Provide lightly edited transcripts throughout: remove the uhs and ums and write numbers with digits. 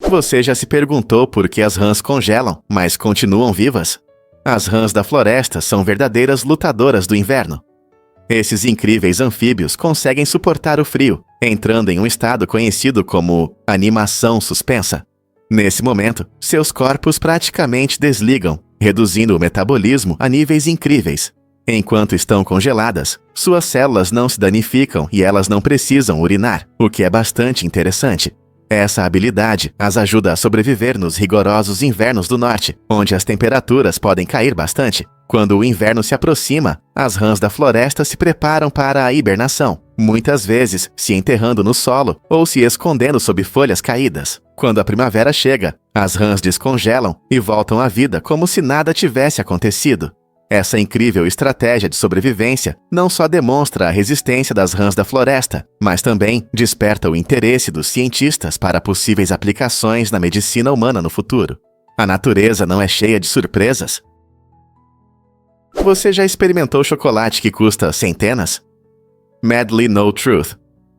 Você já se perguntou por que as rãs congelam, mas continuam vivas? As rãs da floresta são verdadeiras lutadoras do inverno. Esses incríveis anfíbios conseguem suportar o frio, entrando em um estado conhecido como animação suspensa. Nesse momento, seus corpos praticamente desligam, reduzindo o metabolismo a níveis incríveis. Enquanto estão congeladas, suas células não se danificam e elas não precisam urinar, o que é bastante interessante. Essa habilidade as ajuda a sobreviver nos rigorosos invernos do norte, onde as temperaturas podem cair bastante. Quando o inverno se aproxima, as rãs da floresta se preparam para a hibernação, muitas vezes se enterrando no solo ou se escondendo sob folhas caídas. Quando a primavera chega, as rãs descongelam e voltam à vida como se nada tivesse acontecido. Essa incrível estratégia de sobrevivência não só demonstra a resistência das rãs da floresta, mas também desperta o interesse dos cientistas para possíveis aplicações na medicina humana no futuro. A natureza não é cheia de surpresas? Você já experimentou chocolate que custa centenas? Madly No Truth.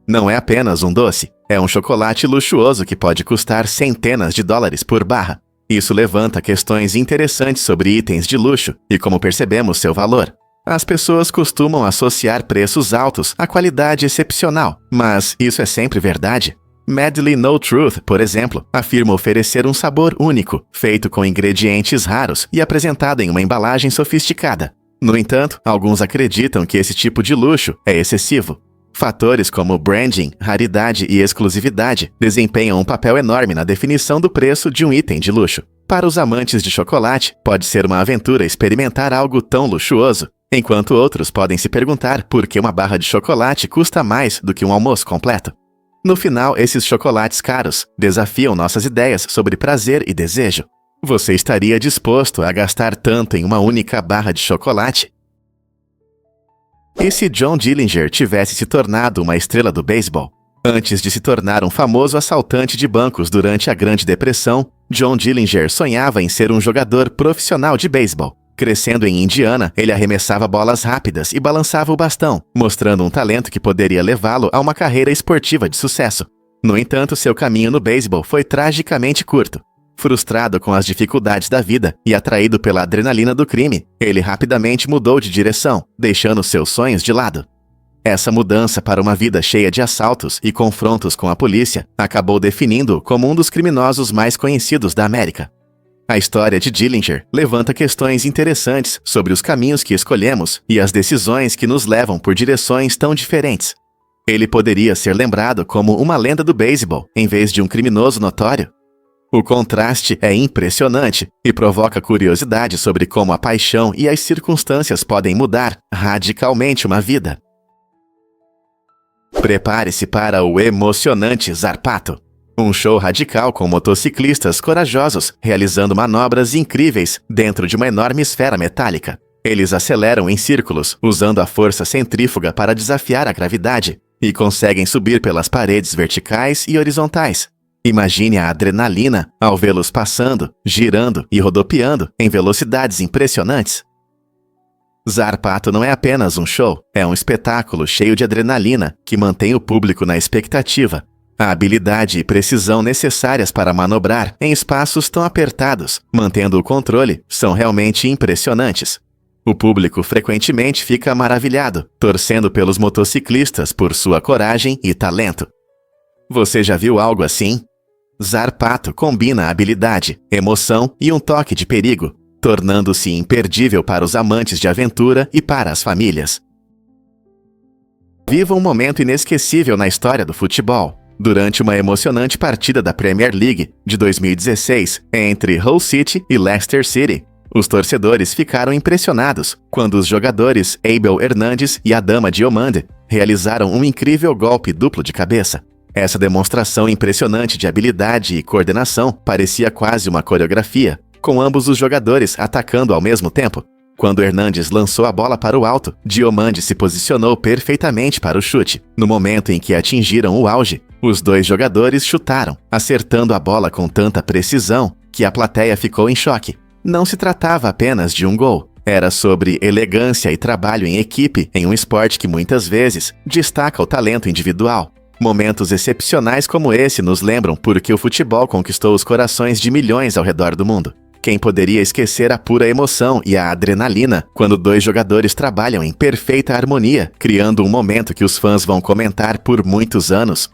Não é apenas um doce, é um chocolate luxuoso que pode custar centenas de dólares por barra. Isso levanta questões interessantes sobre itens de luxo e como percebemos seu valor. As pessoas costumam associar preços altos à qualidade excepcional, mas isso é sempre verdade? Madly No Truth, por exemplo, afirma oferecer um sabor único, feito com ingredientes raros e apresentado em uma embalagem sofisticada. No entanto, alguns acreditam que esse tipo de luxo é excessivo. Fatores como branding, raridade e exclusividade desempenham um papel enorme na definição do preço de um item de luxo. Para os amantes de chocolate, pode ser uma aventura experimentar algo tão luxuoso, enquanto outros podem se perguntar por que uma barra de chocolate custa mais do que um almoço completo. No final, esses chocolates caros desafiam nossas ideias sobre prazer e desejo. Você estaria disposto a gastar tanto em uma única barra de chocolate? E se John Dillinger tivesse se tornado uma estrela do beisebol? Antes de se tornar um famoso assaltante de bancos durante a Grande Depressão, John Dillinger sonhava em ser um jogador profissional de beisebol. Crescendo em Indiana, ele arremessava bolas rápidas e balançava o bastão, mostrando um talento que poderia levá-lo a uma carreira esportiva de sucesso. No entanto, seu caminho no beisebol foi tragicamente curto. Frustrado com as dificuldades da vida e atraído pela adrenalina do crime, ele rapidamente mudou de direção, deixando seus sonhos de lado. Essa mudança para uma vida cheia de assaltos e confrontos com a polícia acabou definindo-o como um dos criminosos mais conhecidos da América. A história de Dillinger levanta questões interessantes sobre os caminhos que escolhemos e as decisões que nos levam por direções tão diferentes. Ele poderia ser lembrado como uma lenda do beisebol, em vez de um criminoso notório? O contraste é impressionante e provoca curiosidade sobre como a paixão e as circunstâncias podem mudar radicalmente uma vida. Prepare-se para o emocionante Zarpato. Um show radical com motociclistas corajosos realizando manobras incríveis dentro de uma enorme esfera metálica. Eles aceleram em círculos, usando a força centrífuga para desafiar a gravidade, e conseguem subir pelas paredes verticais e horizontais. Imagine a adrenalina ao vê-los passando, girando e rodopiando em velocidades impressionantes. Zarpato não é apenas um show, é um espetáculo cheio de adrenalina que mantém o público na expectativa. A habilidade e precisão necessárias para manobrar em espaços tão apertados, mantendo o controle, são realmente impressionantes. O público frequentemente fica maravilhado, torcendo pelos motociclistas por sua coragem e talento. Você já viu algo assim? Zarpato combina habilidade, emoção e um toque de perigo, tornando-se imperdível para os amantes de aventura e para as famílias. Viva um momento inesquecível na história do futebol. Durante uma emocionante partida da Premier League de 2016 entre Hull City e Leicester City, os torcedores ficaram impressionados quando os jogadores Abel Hernandes e Adama Diomande realizaram um incrível golpe duplo de cabeça. Essa demonstração impressionante de habilidade e coordenação parecia quase uma coreografia, com ambos os jogadores atacando ao mesmo tempo. Quando Hernandes lançou a bola para o alto, Diomande se posicionou perfeitamente para o chute. No momento em que atingiram o auge, os dois jogadores chutaram, acertando a bola com tanta precisão que a plateia ficou em choque. Não se tratava apenas de um gol. Era sobre elegância e trabalho em equipe em um esporte que muitas vezes destaca o talento individual. Momentos excepcionais como esse nos lembram por que o futebol conquistou os corações de milhões ao redor do mundo. Quem poderia esquecer a pura emoção e a adrenalina quando dois jogadores trabalham em perfeita harmonia, criando um momento que os fãs vão comentar por muitos anos?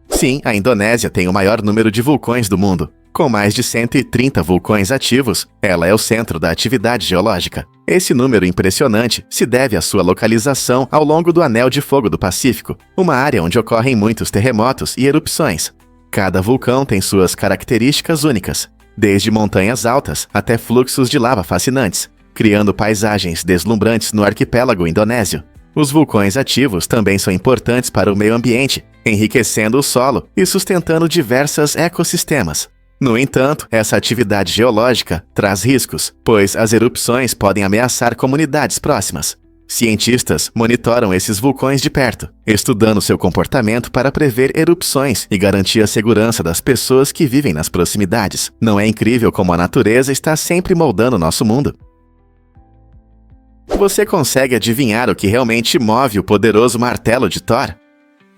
Sim, a Indonésia tem o maior número de vulcões do mundo. Com mais de 130 vulcões ativos, ela é o centro da atividade geológica. Esse número impressionante se deve à sua localização ao longo do Anel de Fogo do Pacífico, uma área onde ocorrem muitos terremotos e erupções. Cada vulcão tem suas características únicas, desde montanhas altas até fluxos de lava fascinantes, criando paisagens deslumbrantes no arquipélago indonésio. Os vulcões ativos também são importantes para o meio ambiente, enriquecendo o solo e sustentando diversos ecossistemas. No entanto, essa atividade geológica traz riscos, pois as erupções podem ameaçar comunidades próximas. Cientistas monitoram esses vulcões de perto, estudando seu comportamento para prever erupções e garantir a segurança das pessoas que vivem nas proximidades. Não é incrível como a natureza está sempre moldando nosso mundo? Você consegue adivinhar o que realmente move o poderoso martelo de Thor?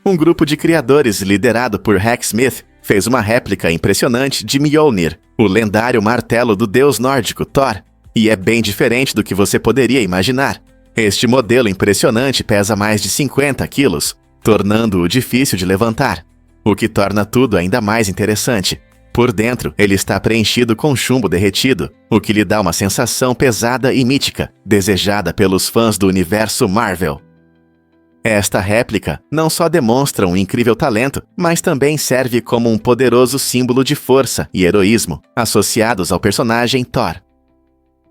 Um grupo de criadores liderado por Hacksmith fez uma réplica impressionante de Mjolnir, o lendário martelo do deus nórdico Thor, e é bem diferente do que você poderia imaginar. Este modelo impressionante pesa mais de 50 quilos, tornando-o difícil de levantar, o que torna tudo ainda mais interessante. Por dentro, ele está preenchido com chumbo derretido, o que lhe dá uma sensação pesada e mítica, desejada pelos fãs do universo Marvel. Esta réplica não só demonstra um incrível talento, mas também serve como um poderoso símbolo de força e heroísmo, associados ao personagem Thor.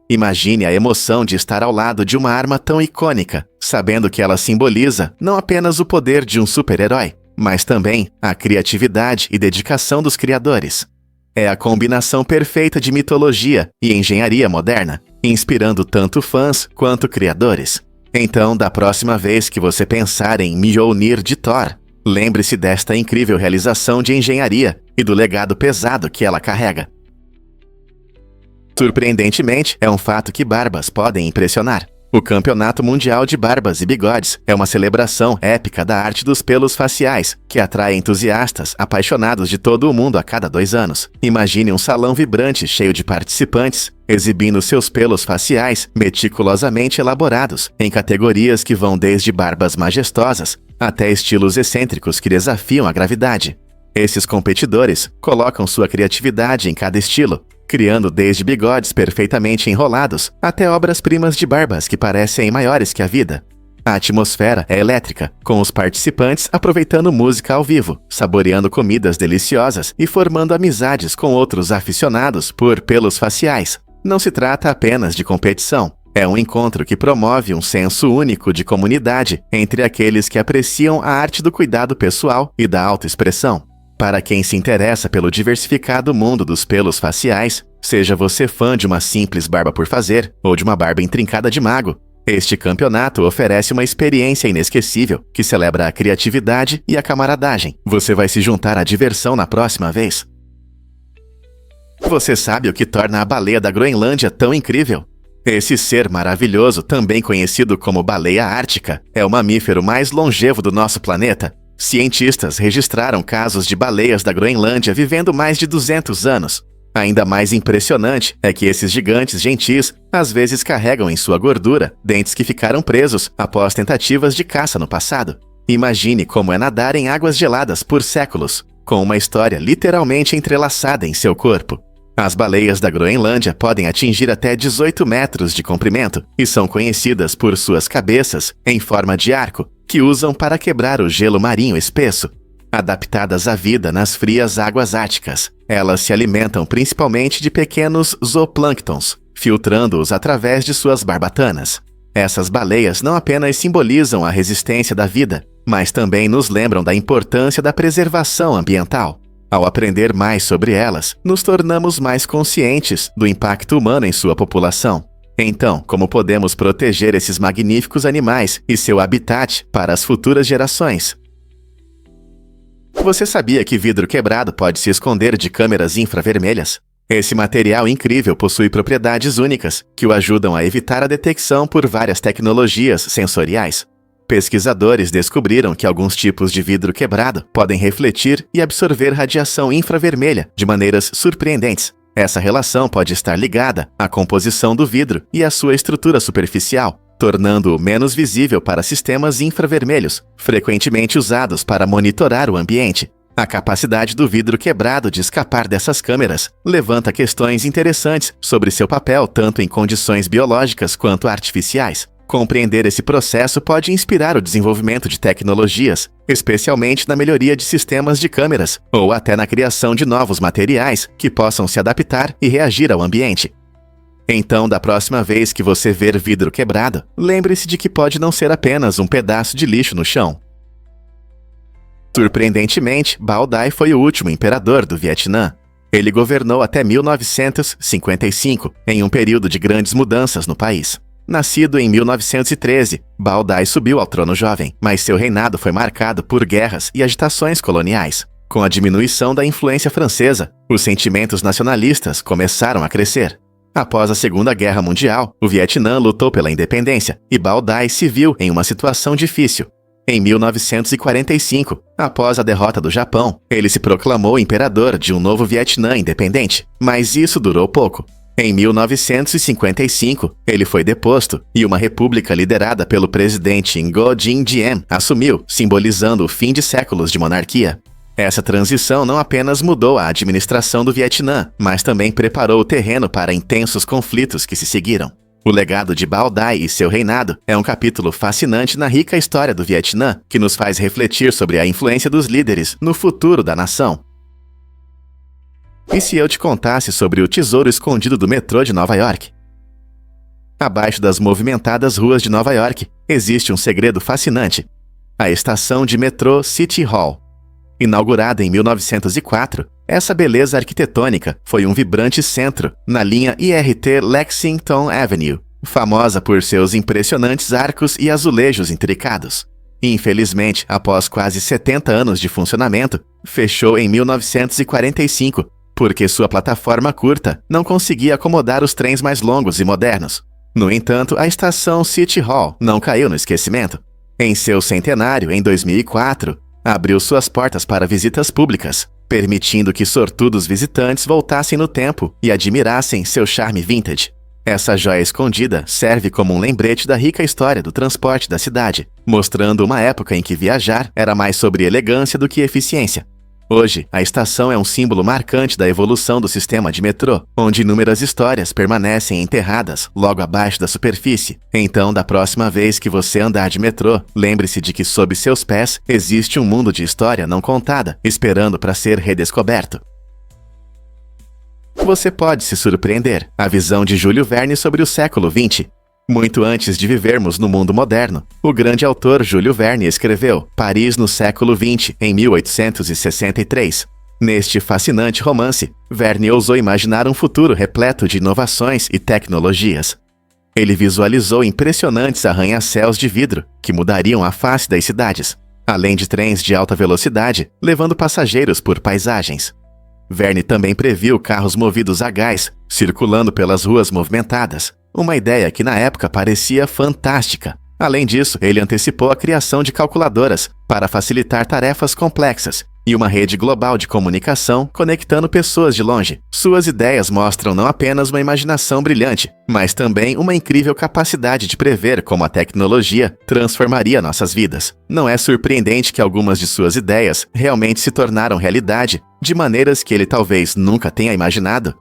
Imagine a emoção de estar ao lado de uma arma tão icônica, sabendo que ela simboliza não apenas o poder de um super-herói, mas também a criatividade e dedicação dos criadores. É a combinação perfeita de mitologia e engenharia moderna, inspirando tanto fãs quanto criadores. Então, da próxima vez que você pensar em Mjolnir de Thor, lembre-se desta incrível realização de engenharia e do legado pesado que ela carrega. Surpreendentemente, é um fato que barbas podem impressionar. O Campeonato Mundial de Barbas e Bigodes é uma celebração épica da arte dos pelos faciais, que atrai entusiastas apaixonados de todo o mundo a cada 2 anos. Imagine um salão vibrante cheio de participantes, exibindo seus pelos faciais meticulosamente elaborados, em categorias que vão desde barbas majestosas até estilos excêntricos que desafiam a gravidade. Esses competidores colocam sua criatividade em cada estilo, criando desde bigodes perfeitamente enrolados até obras-primas de barbas que parecem maiores que a vida. A atmosfera é elétrica, com os participantes aproveitando música ao vivo, saboreando comidas deliciosas e formando amizades com outros aficionados por pelos faciais. Não se trata apenas de competição. É um encontro que promove um senso único de comunidade entre aqueles que apreciam a arte do cuidado pessoal e da autoexpressão. Para quem se interessa pelo diversificado mundo dos pelos faciais, seja você fã de uma simples barba por fazer ou de uma barba intrincada de mago, este campeonato oferece uma experiência inesquecível que celebra a criatividade e a camaradagem. Você vai se juntar à diversão na próxima vez? Você sabe o que torna a baleia da Groenlândia tão incrível? Esse ser maravilhoso, também conhecido como baleia ártica, é o mamífero mais longevo do nosso planeta. Cientistas registraram casos de baleias da Groenlândia vivendo mais de 200 anos. Ainda mais impressionante é que esses gigantes gentis às vezes carregam em sua gordura dentes que ficaram presos após tentativas de caça no passado. Imagine como é nadar em águas geladas por séculos, com uma história literalmente entrelaçada em seu corpo. As baleias da Groenlândia podem atingir até 18 metros de comprimento e são conhecidas por suas cabeças em forma de arco, que usam para quebrar o gelo marinho espesso. Adaptadas à vida nas frias águas árticas, elas se alimentam principalmente de pequenos zooplânctons, filtrando-os através de suas barbatanas. Essas baleias não apenas simbolizam a resistência da vida, mas também nos lembram da importância da preservação ambiental. Ao aprender mais sobre elas, nos tornamos mais conscientes do impacto humano em sua população. Então, como podemos proteger esses magníficos animais e seu habitat para as futuras gerações? Você sabia que vidro quebrado pode se esconder de câmeras infravermelhas? Esse material incrível possui propriedades únicas que o ajudam a evitar a detecção por várias tecnologias sensoriais. Pesquisadores descobriram que alguns tipos de vidro quebrado podem refletir e absorver radiação infravermelha de maneiras surpreendentes. Essa relação pode estar ligada à composição do vidro e à sua estrutura superficial, tornando-o menos visível para sistemas infravermelhos, frequentemente usados para monitorar o ambiente. A capacidade do vidro quebrado de escapar dessas câmeras levanta questões interessantes sobre seu papel tanto em condições biológicas quanto artificiais. Compreender esse processo pode inspirar o desenvolvimento de tecnologias, especialmente na melhoria de sistemas de câmeras, ou até na criação de novos materiais que possam se adaptar e reagir ao ambiente. Então, da próxima vez que você ver vidro quebrado, lembre-se de que pode não ser apenas um pedaço de lixo no chão. Surpreendentemente, Bao Dai foi o último imperador do Vietnã. Ele governou até 1955, em um período de grandes mudanças no país. Nascido em 1913, Bao Dai subiu ao trono jovem, mas seu reinado foi marcado por guerras e agitações coloniais. Com a diminuição da influência francesa, os sentimentos nacionalistas começaram a crescer. Após a Segunda Guerra Mundial, o Vietnã lutou pela independência e Bao Dai se viu em uma situação difícil. Em 1945, após a derrota do Japão, ele se proclamou imperador de um novo Vietnã independente, mas isso durou pouco. Em 1955, ele foi deposto e uma república liderada pelo presidente Ngo Dinh Diem assumiu, simbolizando o fim de séculos de monarquia. Essa transição não apenas mudou a administração do Vietnã, mas também preparou o terreno para intensos conflitos que se seguiram. O legado de Bao Dai e seu reinado é um capítulo fascinante na rica história do Vietnã, que nos faz refletir sobre a influência dos líderes no futuro da nação. E se eu te contasse sobre o tesouro escondido do metrô de Nova York? Abaixo das movimentadas ruas de Nova York, existe um segredo fascinante. A estação de metrô City Hall. Inaugurada em 1904, essa beleza arquitetônica foi um vibrante centro na linha IRT Lexington Avenue, famosa por seus impressionantes arcos e azulejos intricados. Infelizmente, após quase 70 anos de funcionamento, fechou em 1945, porque sua plataforma curta não conseguia acomodar os trens mais longos e modernos. No entanto, a estação City Hall não caiu no esquecimento. Em seu centenário, em 2004, abriu suas portas para visitas públicas, permitindo que sortudos visitantes voltassem no tempo e admirassem seu charme vintage. Essa joia escondida serve como um lembrete da rica história do transporte da cidade, mostrando uma época em que viajar era mais sobre elegância do que eficiência. Hoje, a estação é um símbolo marcante da evolução do sistema de metrô, onde inúmeras histórias permanecem enterradas logo abaixo da superfície. Então, da próxima vez que você andar de metrô, lembre-se de que sob seus pés existe um mundo de história não contada, esperando para ser redescoberto. Você pode se surpreender. A visão de Júlio Verne sobre o século XX. Muito antes de vivermos no mundo moderno, o grande autor Júlio Verne escreveu Paris no século XX, em 1863. Neste fascinante romance, Verne ousou imaginar um futuro repleto de inovações e tecnologias. Ele visualizou impressionantes arranha-céus de vidro que mudariam a face das cidades, além de trens de alta velocidade levando passageiros por paisagens. Verne também previu carros movidos a gás circulando pelas ruas movimentadas, uma ideia que na época parecia fantástica. Além disso, ele antecipou a criação de calculadoras para facilitar tarefas complexas e uma rede global de comunicação conectando pessoas de longe. Suas ideias mostram não apenas uma imaginação brilhante, mas também uma incrível capacidade de prever como a tecnologia transformaria nossas vidas. Não é surpreendente que algumas de suas ideias realmente se tornaram realidade de maneiras que ele talvez nunca tenha imaginado?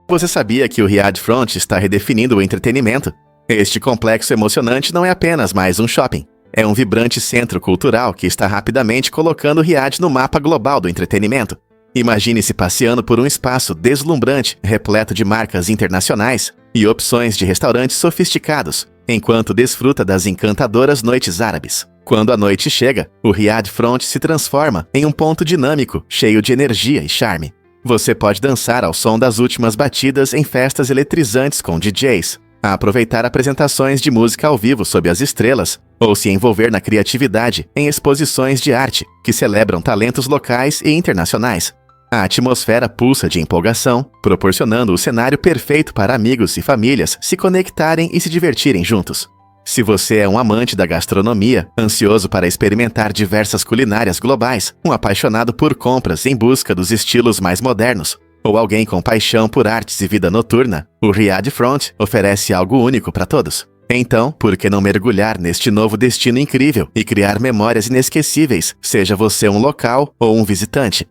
Você sabia que o Riad Front está redefinindo o entretenimento? Este complexo emocionante não é apenas mais um shopping. É um vibrante centro cultural que está rapidamente colocando o Riad no mapa global do entretenimento. Imagine-se passeando por um espaço deslumbrante, repleto de marcas internacionais e opções de restaurantes sofisticados, enquanto desfruta das encantadoras noites árabes. Quando a noite chega, o Riad Front se transforma em um ponto dinâmico, cheio de energia e charme. Você pode dançar ao som das últimas batidas em festas eletrizantes com DJs, aproveitar apresentações de música ao vivo sob as estrelas, ou se envolver na criatividade em exposições de arte que celebram talentos locais e internacionais. A atmosfera pulsa de empolgação, proporcionando o cenário perfeito para amigos e famílias se conectarem e se divertirem juntos. Se você é um amante da gastronomia, ansioso para experimentar diversas culinárias globais, um apaixonado por compras em busca dos estilos mais modernos, ou alguém com paixão por artes e vida noturna, o Riyadh Front oferece algo único para todos. Então, por que não mergulhar neste novo destino incrível e criar memórias inesquecíveis, seja você um local ou um visitante?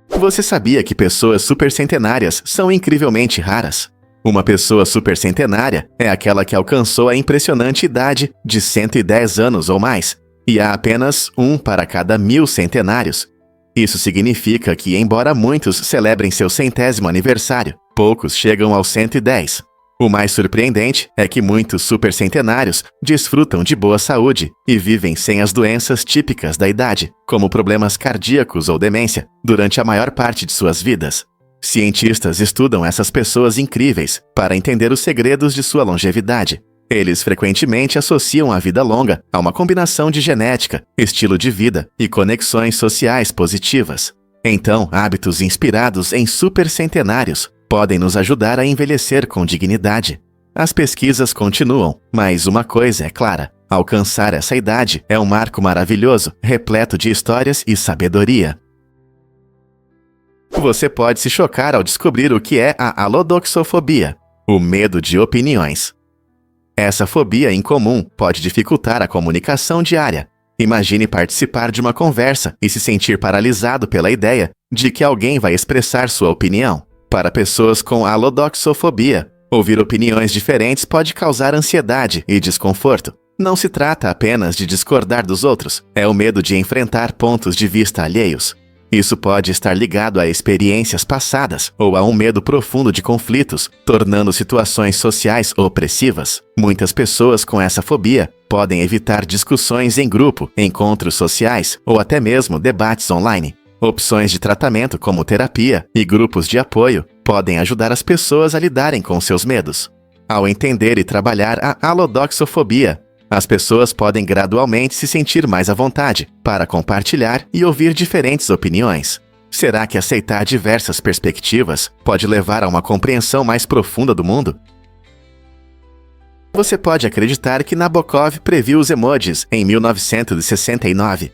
Você sabia que pessoas supercentenárias são incrivelmente raras? Uma pessoa supercentenária é aquela que alcançou a impressionante idade de 110 anos ou mais, e há apenas um para cada 1000 centenários. Isso significa que, embora muitos celebrem seu 100º aniversário, poucos chegam aos 110. O mais surpreendente é que muitos supercentenários desfrutam de boa saúde e vivem sem as doenças típicas da idade, como problemas cardíacos ou demência, durante a maior parte de suas vidas. Cientistas estudam essas pessoas incríveis para entender os segredos de sua longevidade. Eles frequentemente associam a vida longa a uma combinação de genética, estilo de vida e conexões sociais positivas. Então, hábitos inspirados em supercentenários podem nos ajudar a envelhecer com dignidade. As pesquisas continuam, mas uma coisa é clara: alcançar essa idade é um marco maravilhoso, repleto de histórias e sabedoria. Você pode se chocar ao descobrir o que é a alodoxofobia, o medo de opiniões. Essa fobia incomum pode dificultar a comunicação diária. Imagine participar de uma conversa e se sentir paralisado pela ideia de que alguém vai expressar sua opinião. Para pessoas com alodoxofobia, ouvir opiniões diferentes pode causar ansiedade e desconforto. Não se trata apenas de discordar dos outros, é o medo de enfrentar pontos de vista alheios. Isso pode estar ligado a experiências passadas ou a um medo profundo de conflitos, tornando situações sociais opressivas. Muitas pessoas com essa fobia podem evitar discussões em grupo, encontros sociais ou até mesmo debates online. Opções de tratamento como terapia e grupos de apoio podem ajudar as pessoas a lidarem com seus medos. Ao entender e trabalhar a alodoxofobia, as pessoas podem gradualmente se sentir mais à vontade para compartilhar e ouvir diferentes opiniões. Será que aceitar diversas perspectivas pode levar a uma compreensão mais profunda do mundo? Você pode acreditar que Nabokov previu os emojis em 1969.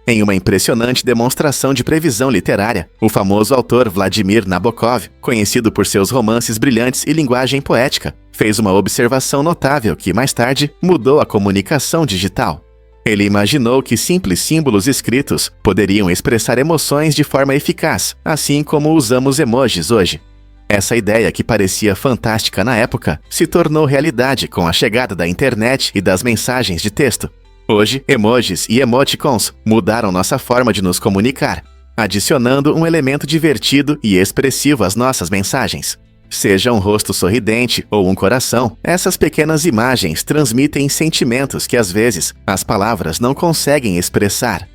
Em uma impressionante demonstração de previsão literária, o famoso autor Vladimir Nabokov, conhecido por seus romances brilhantes e linguagem poética, fez uma observação notável que, mais tarde, mudou a comunicação digital. Ele imaginou que simples símbolos escritos poderiam expressar emoções de forma eficaz, assim como usamos emojis hoje. Essa ideia, que parecia fantástica na época, se tornou realidade com a chegada da internet e das mensagens de texto. Hoje, emojis e emoticons mudaram nossa forma de nos comunicar, adicionando um elemento divertido e expressivo às nossas mensagens. Seja um rosto sorridente ou um coração, essas pequenas imagens transmitem sentimentos que às vezes as palavras não conseguem expressar.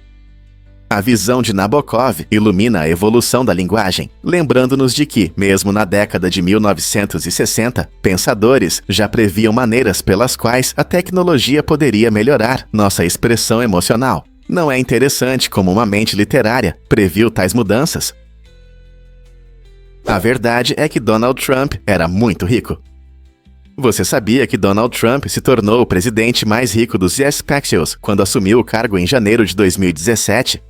A visão de Nabokov ilumina a evolução da linguagem, lembrando-nos de que, mesmo na década de 1960, pensadores já previam maneiras pelas quais a tecnologia poderia melhorar nossa expressão emocional. Não é interessante como uma mente literária previu tais mudanças? A verdade é que Donald Trump era muito rico. Você sabia que Donald Trump se tornou o presidente mais rico dos Yes Paxios quando assumiu o cargo em janeiro de 2017?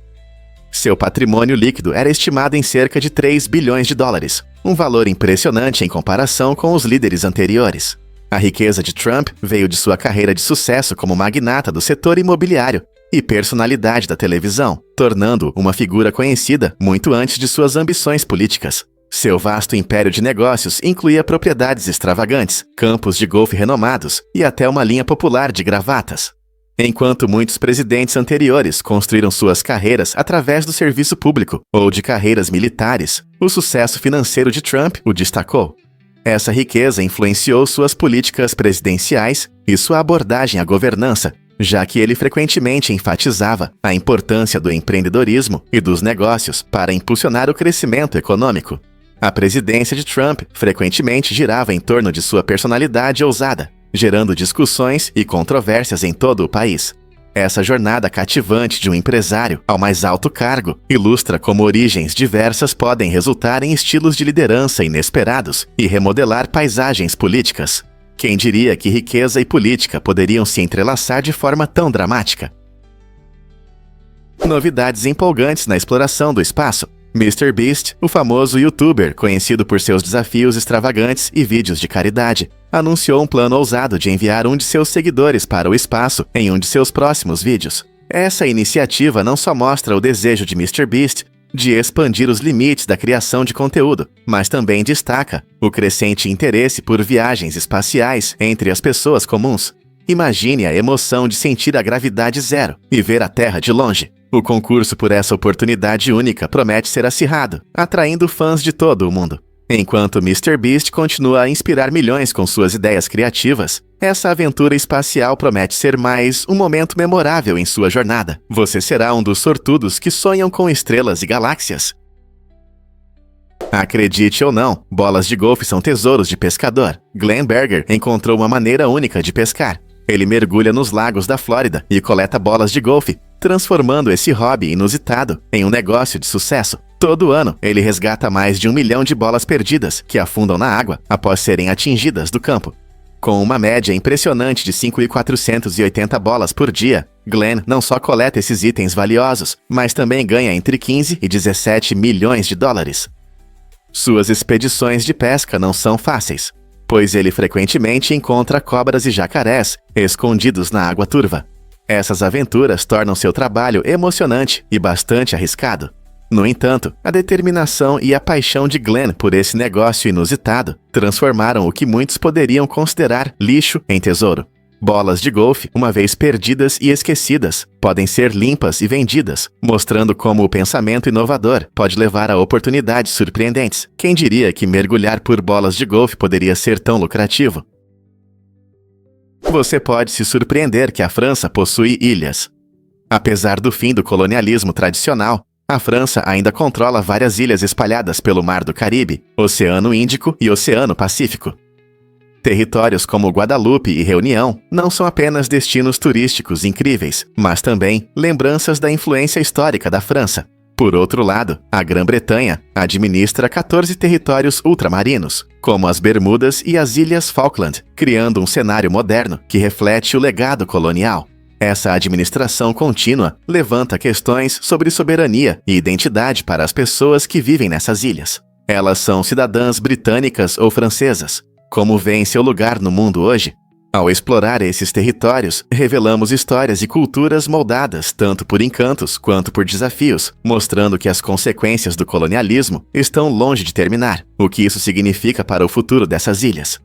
Seu patrimônio líquido era estimado em cerca de 3 bilhões de dólares, um valor impressionante em comparação com os líderes anteriores. A riqueza de Trump veio de sua carreira de sucesso como magnata do setor imobiliário e personalidade da televisão, tornando-o uma figura conhecida muito antes de suas ambições políticas. Seu vasto império de negócios incluía propriedades extravagantes, campos de golfe renomados e até uma linha popular de gravatas. Enquanto muitos presidentes anteriores construíram suas carreiras através do serviço público ou de carreiras militares, o sucesso financeiro de Trump o destacou. Essa riqueza influenciou suas políticas presidenciais e sua abordagem à governança, já que ele frequentemente enfatizava a importância do empreendedorismo e dos negócios para impulsionar o crescimento econômico. A presidência de Trump frequentemente girava em torno de sua personalidade ousada, gerando discussões e controvérsias em todo o país. Essa jornada cativante de um empresário ao mais alto cargo ilustra como origens diversas podem resultar em estilos de liderança inesperados e remodelar paisagens políticas. Quem diria que riqueza e política poderiam se entrelaçar de forma tão dramática? Novidades empolgantes na exploração do espaço. MrBeast, o famoso youtuber conhecido por seus desafios extravagantes e vídeos de caridade, anunciou um plano ousado de enviar um de seus seguidores para o espaço em um de seus próximos vídeos. Essa iniciativa não só mostra o desejo de MrBeast de expandir os limites da criação de conteúdo, mas também destaca o crescente interesse por viagens espaciais entre as pessoas comuns. Imagine a emoção de sentir a gravidade zero e ver a Terra de longe. O concurso por essa oportunidade única promete ser acirrado, atraindo fãs de todo o mundo. Enquanto MrBeast continua a inspirar milhões com suas ideias criativas, essa aventura espacial promete ser mais um momento memorável em sua jornada. Você será um dos sortudos que sonham com estrelas e galáxias. Acredite ou não, bolas de golfe são tesouros de pescador. Glenn Berger encontrou uma maneira única de pescar. Ele mergulha nos lagos da Flórida e coleta bolas de golfe, transformando esse hobby inusitado em um negócio de sucesso. Todo ano, ele resgata mais de 1 milhão de bolas perdidas que afundam na água após serem atingidas do campo. Com uma média impressionante de 5.480 bolas por dia, Glenn não só coleta esses itens valiosos, mas também ganha entre 15 e 17 milhões de dólares. Suas expedições de pesca não são fáceis, pois ele frequentemente encontra cobras e jacarés escondidos na água turva. Essas aventuras tornam seu trabalho emocionante e bastante arriscado. No entanto, a determinação e a paixão de Glenn por esse negócio inusitado transformaram o que muitos poderiam considerar lixo em tesouro. Bolas de golfe, uma vez perdidas e esquecidas, podem ser limpas e vendidas, mostrando como o pensamento inovador pode levar a oportunidades surpreendentes. Quem diria que mergulhar por bolas de golfe poderia ser tão lucrativo? Você pode se surpreender que a França possui ilhas. Apesar do fim do colonialismo tradicional, a França ainda controla várias ilhas espalhadas pelo Mar do Caribe, Oceano Índico e Oceano Pacífico. Territórios como Guadalupe e Reunião não são apenas destinos turísticos incríveis, mas também lembranças da influência histórica da França. Por outro lado, a Grã-Bretanha administra 14 territórios ultramarinos, como as Bermudas e as Ilhas Falkland, criando um cenário moderno que reflete o legado colonial. Essa administração contínua levanta questões sobre soberania e identidade para as pessoas que vivem nessas ilhas. Elas são cidadãs britânicas ou francesas. Como veem seu lugar no mundo hoje? Ao explorar esses territórios, revelamos histórias e culturas moldadas tanto por encantos quanto por desafios, mostrando que as consequências do colonialismo estão longe de terminar, o que isso significa para o futuro dessas ilhas.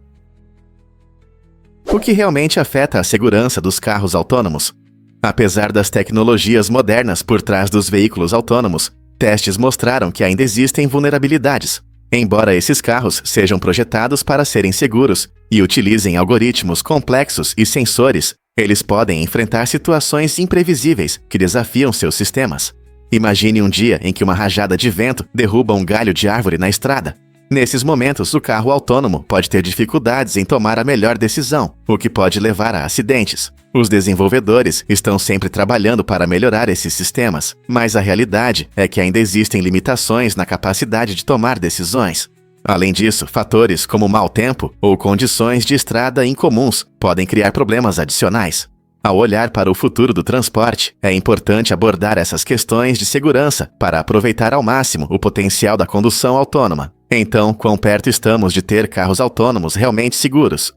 O que realmente afeta a segurança dos carros autônomos? Apesar das tecnologias modernas por trás dos veículos autônomos, testes mostraram que ainda existem vulnerabilidades. Embora esses carros sejam projetados para serem seguros e utilizem algoritmos complexos e sensores, eles podem enfrentar situações imprevisíveis que desafiam seus sistemas. Imagine um dia em que uma rajada de vento derruba um galho de árvore na estrada. Nesses momentos, o carro autônomo pode ter dificuldades em tomar a melhor decisão, o que pode levar a acidentes. Os desenvolvedores estão sempre trabalhando para melhorar esses sistemas, mas a realidade é que ainda existem limitações na capacidade de tomar decisões. Além disso, fatores como mau tempo ou condições de estrada incomuns podem criar problemas adicionais. Ao olhar para o futuro do transporte, é importante abordar essas questões de segurança para aproveitar ao máximo o potencial da condução autônoma. Então, quão perto estamos de ter carros autônomos realmente seguros?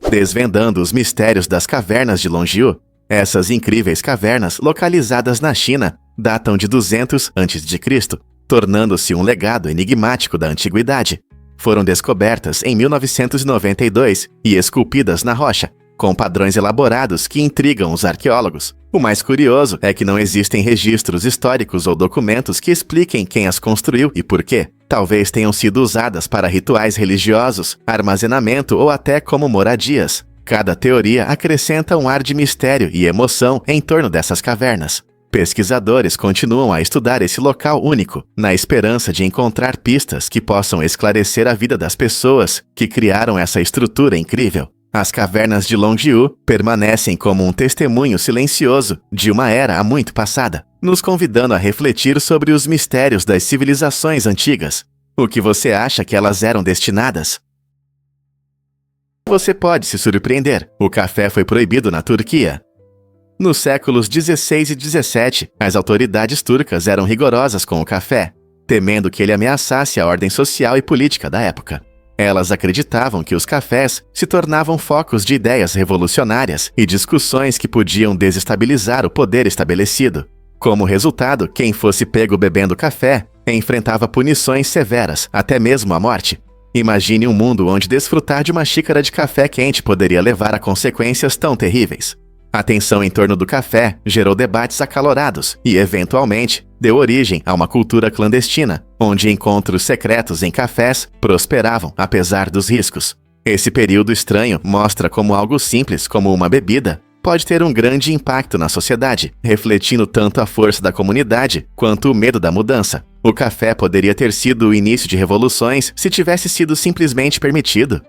Desvendando os mistérios das cavernas de Longyu, essas incríveis cavernas localizadas na China datam de 200 a.C., tornando-se um legado enigmático da antiguidade. Foram descobertas em 1992 e esculpidas na rocha, com padrões elaborados que intrigam os arqueólogos. O mais curioso é que não existem registros históricos ou documentos que expliquem quem as construiu e por quê. Talvez tenham sido usadas para rituais religiosos, armazenamento ou até como moradias. Cada teoria acrescenta um ar de mistério e emoção em torno dessas cavernas. Pesquisadores continuam a estudar esse local único, na esperança de encontrar pistas que possam esclarecer a vida das pessoas que criaram essa estrutura incrível. As cavernas de Longyu permanecem como um testemunho silencioso de uma era há muito passada, nos convidando a refletir sobre os mistérios das civilizações antigas. O que você acha que elas eram destinadas? Você pode se surpreender, o café foi proibido na Turquia. Nos séculos 16 e 17, as autoridades turcas eram rigorosas com o café, temendo que ele ameaçasse a ordem social e política da época. Elas acreditavam que os cafés se tornavam focos de ideias revolucionárias e discussões que podiam desestabilizar o poder estabelecido. Como resultado, quem fosse pego bebendo café enfrentava punições severas, até mesmo a morte. Imagine um mundo onde desfrutar de uma xícara de café quente poderia levar a consequências tão terríveis. A tensão em torno do café gerou debates acalorados e, eventualmente, deu origem a uma cultura clandestina, onde encontros secretos em cafés prosperavam apesar dos riscos. Esse período estranho mostra como algo simples como uma bebida pode ter um grande impacto na sociedade, refletindo tanto a força da comunidade quanto o medo da mudança. O café poderia ter sido o início de revoluções se tivesse sido simplesmente permitido.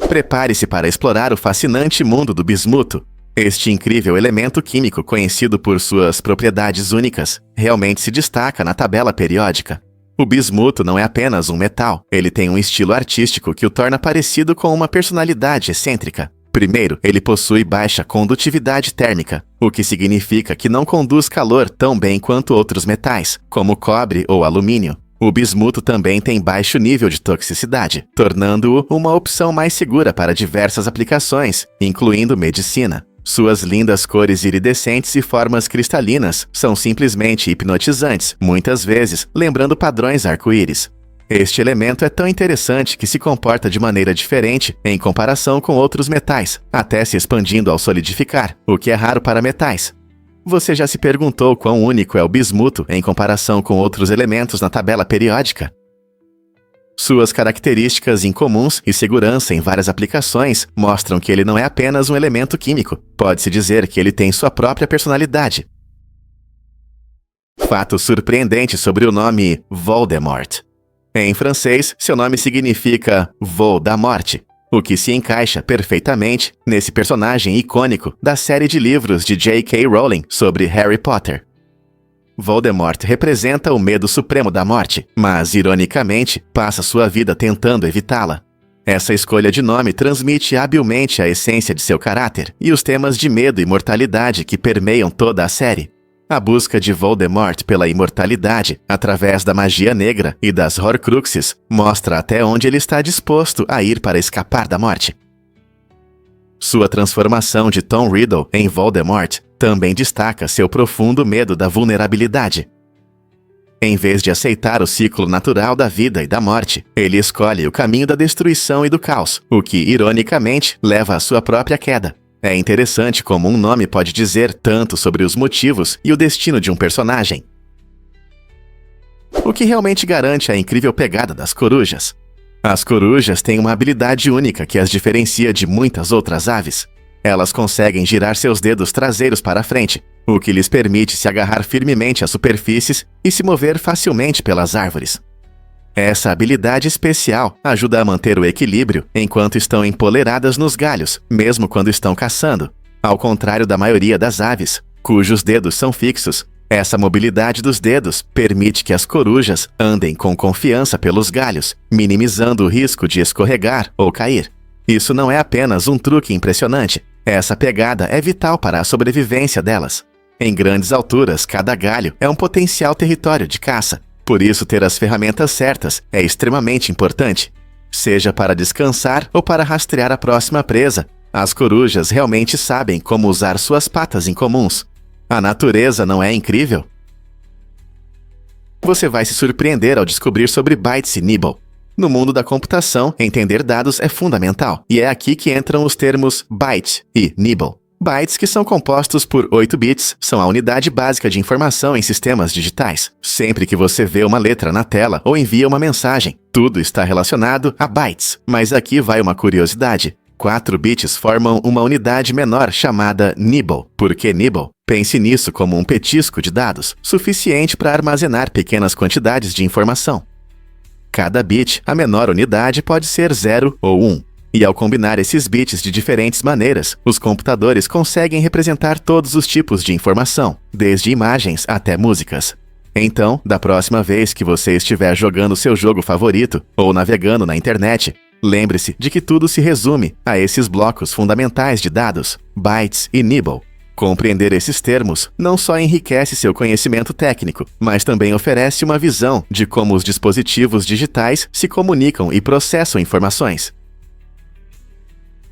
Prepare-se para explorar o fascinante mundo do bismuto. Este incrível elemento químico, conhecido por suas propriedades únicas, realmente se destaca na tabela periódica. O bismuto não é apenas um metal, ele tem um estilo artístico que o torna parecido com uma personalidade excêntrica. Primeiro, ele possui baixa condutividade térmica, o que significa que não conduz calor tão bem quanto outros metais, como cobre ou alumínio. O bismuto também tem baixo nível de toxicidade, tornando-o uma opção mais segura para diversas aplicações, incluindo medicina. Suas lindas cores iridescentes e formas cristalinas são simplesmente hipnotizantes, muitas vezes lembrando padrões arco-íris. Este elemento é tão interessante que se comporta de maneira diferente em comparação com outros metais, até se expandindo ao solidificar, o que é raro para metais. Você já se perguntou quão único é o bismuto em comparação com outros elementos na tabela periódica? Suas características incomuns e segurança em várias aplicações mostram que ele não é apenas um elemento químico, pode-se dizer que ele tem sua própria personalidade. Fato surpreendente sobre o nome Voldemort. Em francês, seu nome significa Voo da Morte, o que se encaixa perfeitamente nesse personagem icônico da série de livros de J.K. Rowling sobre Harry Potter. Voldemort representa o medo supremo da morte, mas, ironicamente, passa sua vida tentando evitá-la. Essa escolha de nome transmite habilmente a essência de seu caráter e os temas de medo e mortalidade que permeiam toda a série. A busca de Voldemort pela imortalidade, através da magia negra e das Horcruxes, mostra até onde ele está disposto a ir para escapar da morte. Sua transformação de Tom Riddle em Voldemort também destaca seu profundo medo da vulnerabilidade. Em vez de aceitar o ciclo natural da vida e da morte, ele escolhe o caminho da destruição e do caos, o que, ironicamente, leva à sua própria queda. É interessante como um nome pode dizer tanto sobre os motivos e o destino de um personagem. O que realmente garante a incrível pegada das corujas? As corujas têm uma habilidade única que as diferencia de muitas outras aves. Elas conseguem girar seus dedos traseiros para a frente, o que lhes permite se agarrar firmemente às superfícies e se mover facilmente pelas árvores. Essa habilidade especial ajuda a manter o equilíbrio enquanto estão empoleradas nos galhos, mesmo quando estão caçando. Ao contrário da maioria das aves, cujos dedos são fixos, essa mobilidade dos dedos permite que as corujas andem com confiança pelos galhos, minimizando o risco de escorregar ou cair. Isso não é apenas um truque impressionante, essa pegada é vital para a sobrevivência delas. Em grandes alturas, cada galho é um potencial território de caça. Por isso, ter as ferramentas certas é extremamente importante. Seja para descansar ou para rastrear a próxima presa, as corujas realmente sabem como usar suas patas incomuns. A natureza não é incrível? Você vai se surpreender ao descobrir sobre bytes e nibble. No mundo da computação, entender dados é fundamental, e é aqui que entram os termos byte e nibble. Bytes, que são compostos por 8 bits, são a unidade básica de informação em sistemas digitais. Sempre que você vê uma letra na tela ou envia uma mensagem, tudo está relacionado a bytes. Mas aqui vai uma curiosidade. 4 bits formam uma unidade menor chamada nibble. Por que nibble? Pense nisso como um petisco de dados, suficiente para armazenar pequenas quantidades de informação. Cada bit, a menor unidade, pode ser 0 ou 1. E ao combinar esses bits de diferentes maneiras, os computadores conseguem representar todos os tipos de informação, desde imagens até músicas. Então, da próxima vez que você estiver jogando seu jogo favorito ou navegando na internet, Lembre-se de que tudo se resume a esses blocos fundamentais de dados, bytes e nibble. Compreender esses termos não só enriquece seu conhecimento técnico, mas também oferece uma visão de como os dispositivos digitais se comunicam e processam informações.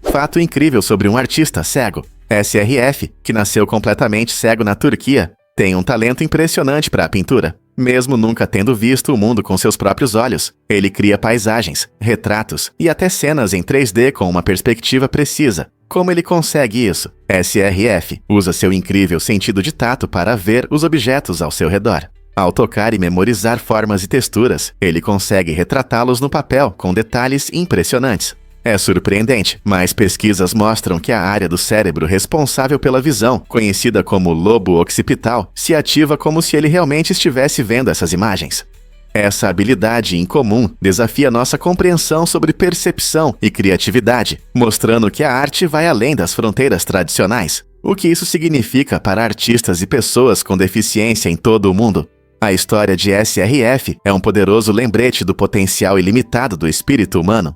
Fato incrível sobre um artista cego. SRF, que nasceu completamente cego na Turquia, tem um talento impressionante para a pintura. Mesmo nunca tendo visto o mundo com seus próprios olhos, ele cria paisagens, retratos e até cenas em 3D com uma perspectiva precisa. Como ele consegue isso? SRF usa seu incrível sentido de tato para ver os objetos ao seu redor. Ao tocar e memorizar formas e texturas, ele consegue retratá-los no papel com detalhes impressionantes. É surpreendente, mas pesquisas mostram que a área do cérebro responsável pela visão, conhecida como lobo occipital, se ativa como se ele realmente estivesse vendo essas imagens. Essa habilidade incomum desafia nossa compreensão sobre percepção e criatividade, mostrando que a arte vai além das fronteiras tradicionais. O que isso significa para artistas e pessoas com deficiência em todo o mundo? A história de SRF é um poderoso lembrete do potencial ilimitado do espírito humano.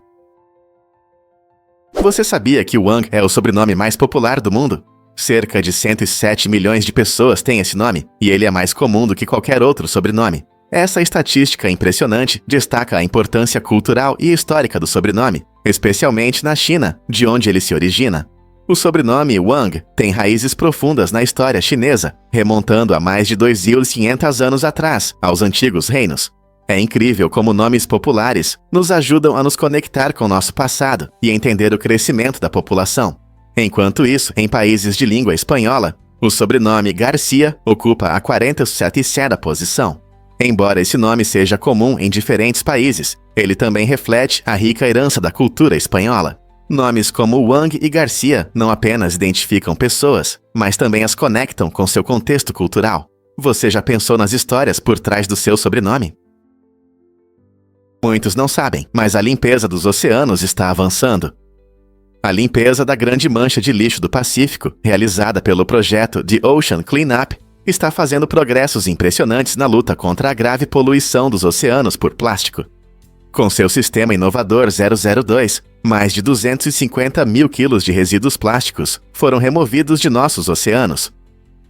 Você sabia que Wang é o sobrenome mais popular do mundo? Cerca de 107 milhões de pessoas têm esse nome, e ele é mais comum do que qualquer outro sobrenome. Essa estatística impressionante destaca a importância cultural e histórica do sobrenome, especialmente na China, de onde ele se origina. O sobrenome Wang tem raízes profundas na história chinesa, remontando a mais de 2.500 anos atrás, aos antigos reinos. É incrível como nomes populares nos ajudam a nos conectar com nosso passado e entender o crescimento da população. Enquanto isso, em países de língua espanhola, o sobrenome Garcia ocupa a 47ª posição. Embora esse nome seja comum em diferentes países, ele também reflete a rica herança da cultura espanhola. Nomes como Wang e Garcia não apenas identificam pessoas, mas também as conectam com seu contexto cultural. Você já pensou nas histórias por trás do seu sobrenome? Muitos não sabem, mas a limpeza dos oceanos está avançando. A limpeza da grande mancha de lixo do Pacífico, realizada pelo projeto The Ocean Cleanup, está fazendo progressos impressionantes na luta contra a grave poluição dos oceanos por plástico. Com seu sistema inovador 002, mais de 250 mil quilos de resíduos plásticos foram removidos de nossos oceanos.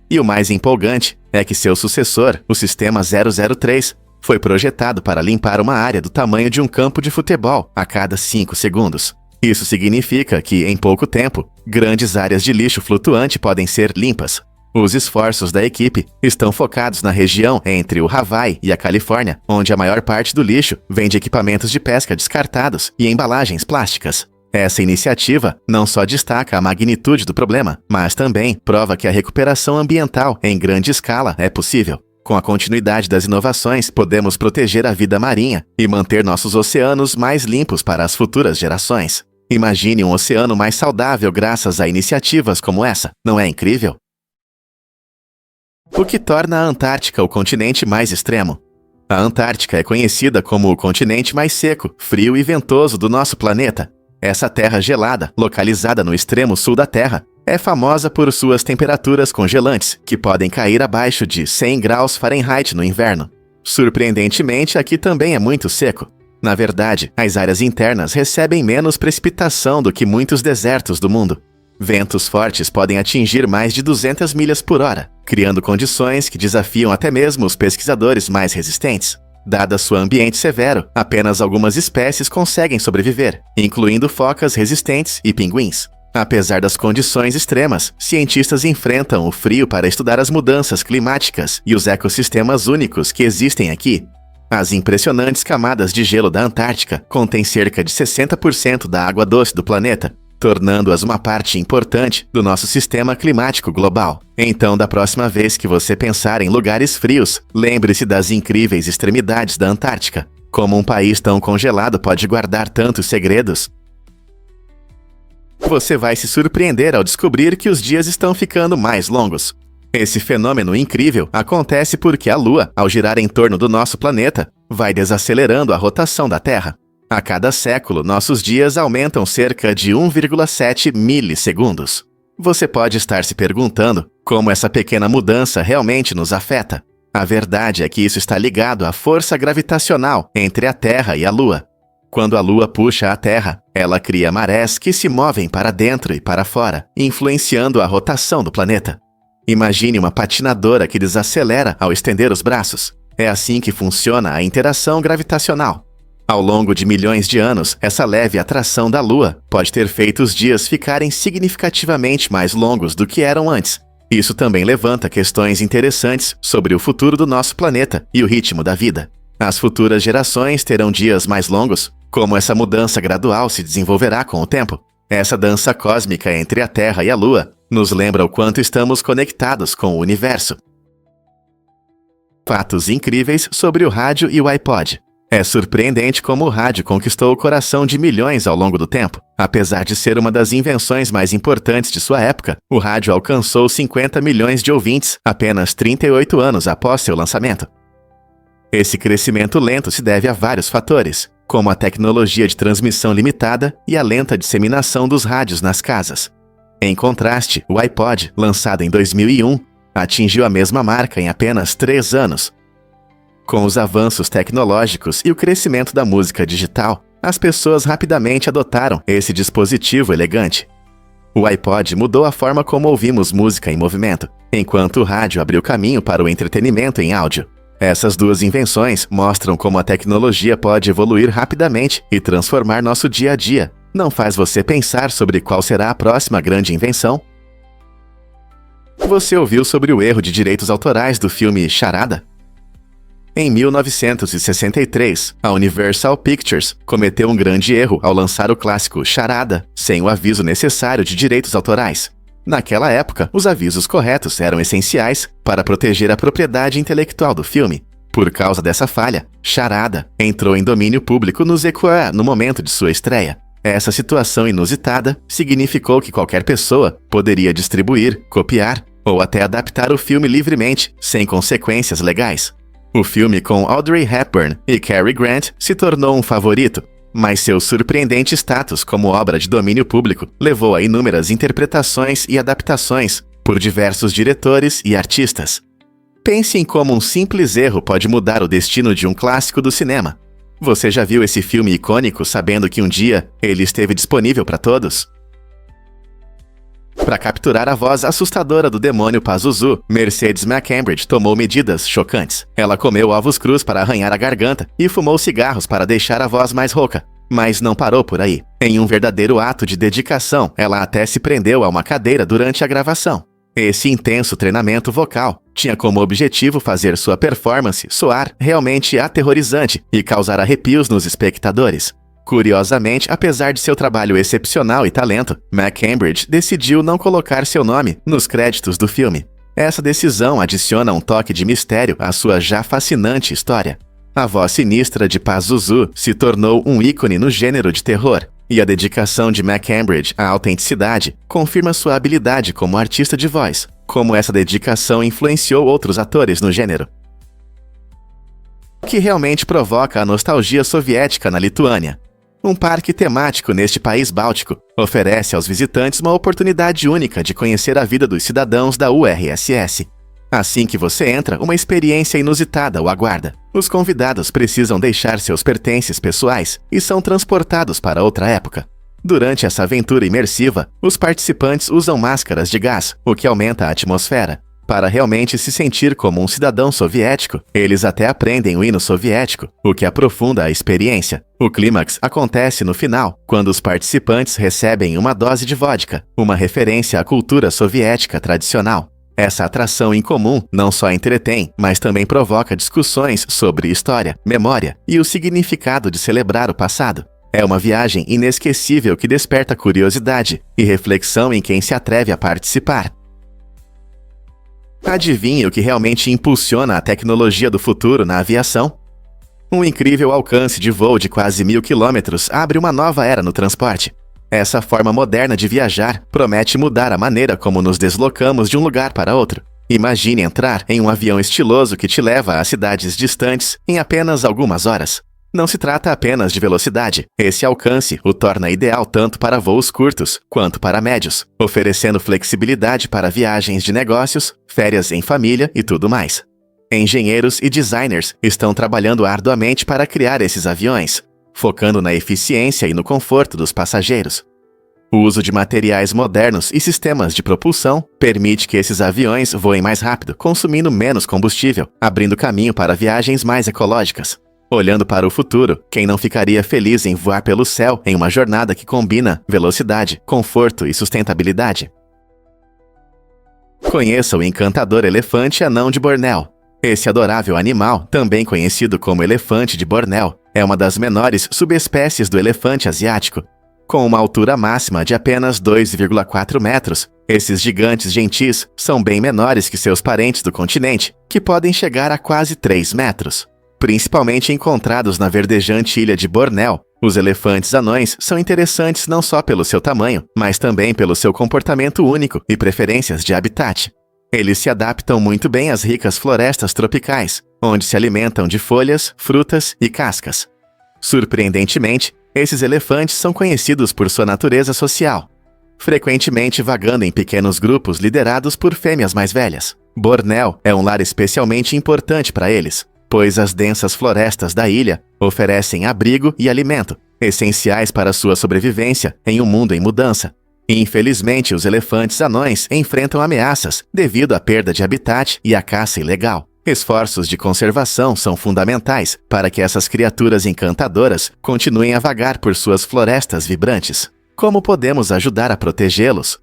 E o mais empolgante é que seu sucessor, o sistema 003, foi projetado para limpar uma área do tamanho de um campo de futebol a cada 5 segundos. Isso significa que, em pouco tempo, grandes áreas de lixo flutuante podem ser limpas. Os esforços da equipe estão focados na região entre o Hawaii e a Califórnia, onde a maior parte do lixo vem de equipamentos de pesca descartados e embalagens plásticas. Essa iniciativa não só destaca a magnitude do problema, mas também prova que a recuperação ambiental em grande escala é possível. Com a continuidade das inovações, podemos proteger a vida marinha e manter nossos oceanos mais limpos para as futuras gerações. Imagine um oceano mais saudável graças a iniciativas como essa, não é incrível? O que torna a Antártica o continente mais extremo? A Antártica é conhecida como o continente mais seco, frio e ventoso do nosso planeta. Essa terra gelada, localizada no extremo sul da Terra, é famosa por suas temperaturas congelantes, que podem cair abaixo de 100 graus Fahrenheit no inverno. Surpreendentemente, aqui também é muito seco. Na verdade, as áreas internas recebem menos precipitação do que muitos desertos do mundo. Ventos fortes podem atingir mais de 200 milhas por hora, criando condições que desafiam até mesmo os pesquisadores mais resistentes. Dada seu ambiente severo, apenas algumas espécies conseguem sobreviver, incluindo focas resistentes e pinguins. Apesar das condições extremas, cientistas enfrentam o frio para estudar as mudanças climáticas e os ecossistemas únicos que existem aqui. As impressionantes camadas de gelo da Antártica contêm cerca de 60% da água doce do planeta, tornando-as uma parte importante do nosso sistema climático global. Então, da próxima vez que você pensar em lugares frios, lembre-se das incríveis extremidades da Antártica. Como um país tão congelado pode guardar tantos segredos? Você vai se surpreender ao descobrir que os dias estão ficando mais longos. Esse fenômeno incrível acontece porque a Lua, ao girar em torno do nosso planeta, vai desacelerando a rotação da Terra. A cada século, nossos dias aumentam cerca de 1,7 milissegundos. Você pode estar se perguntando como essa pequena mudança realmente nos afeta. A verdade é que isso está ligado à força gravitacional entre a Terra e a Lua. Quando a Lua puxa a Terra, ela cria marés que se movem para dentro e para fora, influenciando a rotação do planeta. Imagine uma patinadora que desacelera ao estender os braços. É assim que funciona a interação gravitacional. Ao longo de milhões de anos, essa leve atração da Lua pode ter feito os dias ficarem significativamente mais longos do que eram antes. Isso também levanta questões interessantes sobre o futuro do nosso planeta e o ritmo da vida. As futuras gerações terão dias mais longos? Como essa mudança gradual se desenvolverá com o tempo? Essa dança cósmica entre a Terra e a Lua nos lembra o quanto estamos conectados com o universo. Fatos incríveis sobre o rádio e o iPod. É surpreendente como o rádio conquistou o coração de milhões ao longo do tempo. Apesar de ser uma das invenções mais importantes de sua época, o rádio alcançou 50 milhões de ouvintes apenas 38 anos após seu lançamento. Esse crescimento lento se deve a vários fatores, como a tecnologia de transmissão limitada e a lenta disseminação dos rádios nas casas. Em contraste, o iPod, lançado em 2001, atingiu a mesma marca em apenas 3 anos. Com os avanços tecnológicos e o crescimento da música digital, as pessoas rapidamente adotaram esse dispositivo elegante. O iPod mudou a forma como ouvimos música em movimento, enquanto o rádio abriu caminho para o entretenimento em áudio. Essas duas invenções mostram como a tecnologia pode evoluir rapidamente e transformar nosso dia a dia. Não faz você pensar sobre qual será a próxima grande invenção? Você ouviu sobre o erro de direitos autorais do filme Charada? Em 1963, a Universal Pictures cometeu um grande erro ao lançar o clássico Charada sem o aviso necessário de direitos autorais. Naquela época, os avisos corretos eram essenciais para proteger a propriedade intelectual do filme. Por causa dessa falha, Charada entrou em domínio público no ZQA no momento de sua estreia. Essa situação inusitada significou que qualquer pessoa poderia distribuir, copiar ou até adaptar o filme livremente, sem consequências legais. O filme com Audrey Hepburn e Cary Grant se tornou um favorito, mas seu surpreendente status como obra de domínio público levou a inúmeras interpretações e adaptações por diversos diretores e artistas. Pense em como um simples erro pode mudar o destino de um clássico do cinema. Você já viu esse filme icônico sabendo que um dia ele esteve disponível para todos? Para capturar a voz assustadora do demônio Pazuzu, Mercedes McCambridge tomou medidas chocantes. Ela comeu ovos crus para arranhar a garganta e fumou cigarros para deixar a voz mais rouca. Mas não parou por aí. Em um verdadeiro ato de dedicação, ela até se prendeu a uma cadeira durante a gravação. Esse intenso treinamento vocal tinha como objetivo fazer sua performance soar realmente aterrorizante e causar arrepios nos espectadores. Curiosamente, apesar de seu trabalho excepcional e talento, McCambridge decidiu não colocar seu nome nos créditos do filme. Essa decisão adiciona um toque de mistério à sua já fascinante história. A voz sinistra de Pazuzu se tornou um ícone no gênero de terror, e a dedicação de McCambridge à autenticidade confirma sua habilidade como artista de voz, como essa dedicação influenciou outros atores no gênero. O que realmente provoca a nostalgia soviética na Lituânia? Um parque temático neste país báltico oferece aos visitantes uma oportunidade única de conhecer a vida dos cidadãos da URSS. Assim que você entra, uma experiência inusitada o aguarda. Os convidados precisam deixar seus pertences pessoais e são transportados para outra época. Durante essa aventura imersiva, os participantes usam máscaras de gás, o que aumenta a atmosfera. Para realmente se sentir como um cidadão soviético, eles até aprendem o hino soviético, o que aprofunda a experiência. O clímax acontece no final, quando os participantes recebem uma dose de vodka, uma referência à cultura soviética tradicional. Essa atração incomum não só entretém, mas também provoca discussões sobre história, memória e o significado de celebrar o passado. É uma viagem inesquecível que desperta curiosidade e reflexão em quem se atreve a participar. Adivinhe o que realmente impulsiona a tecnologia do futuro na aviação? Um incrível alcance de voo de quase 1.000 quilômetros abre uma nova era no transporte. Essa forma moderna de viajar promete mudar a maneira como nos deslocamos de um lugar para outro. Imagine entrar em um avião estiloso que te leva a cidades distantes em apenas algumas horas. Não se trata apenas de velocidade. Esse alcance o torna ideal tanto para voos curtos quanto para médios, oferecendo flexibilidade para viagens de negócios, férias em família e tudo mais. Engenheiros e designers estão trabalhando arduamente para criar esses aviões. focando na eficiência e no conforto dos passageiros. O uso de materiais modernos e sistemas de propulsão permite que esses aviões voem mais rápido, consumindo menos combustível, abrindo caminho para viagens mais ecológicas. Olhando para o futuro, quem não ficaria feliz em voar pelo céu em uma jornada que combina velocidade, conforto e sustentabilidade? Conheça o encantador elefante anão de Bornéu. Esse adorável animal, também conhecido como elefante de Bornéu, é uma das menores subespécies do elefante asiático. Com uma altura máxima de apenas 2,4 metros, esses gigantes gentis são bem menores que seus parentes do continente, que podem chegar a quase 3 metros. Principalmente encontrados na verdejante ilha de Bornéu, os elefantes anões são interessantes não só pelo seu tamanho, mas também pelo seu comportamento único e preferências de habitat. Eles se adaptam muito bem às ricas florestas tropicais, onde se alimentam de folhas, frutas e cascas. Surpreendentemente, esses elefantes são conhecidos por sua natureza social, frequentemente vagando em pequenos grupos liderados por fêmeas mais velhas. Bornéu é um lar especialmente importante para eles, pois as densas florestas da ilha oferecem abrigo e alimento, essenciais para sua sobrevivência em um mundo em mudança. Infelizmente, os elefantes anões enfrentam ameaças devido à perda de habitat e à caça ilegal. Esforços de conservação são fundamentais para que essas criaturas encantadoras continuem a vagar por suas florestas vibrantes. Como podemos ajudar a protegê-los?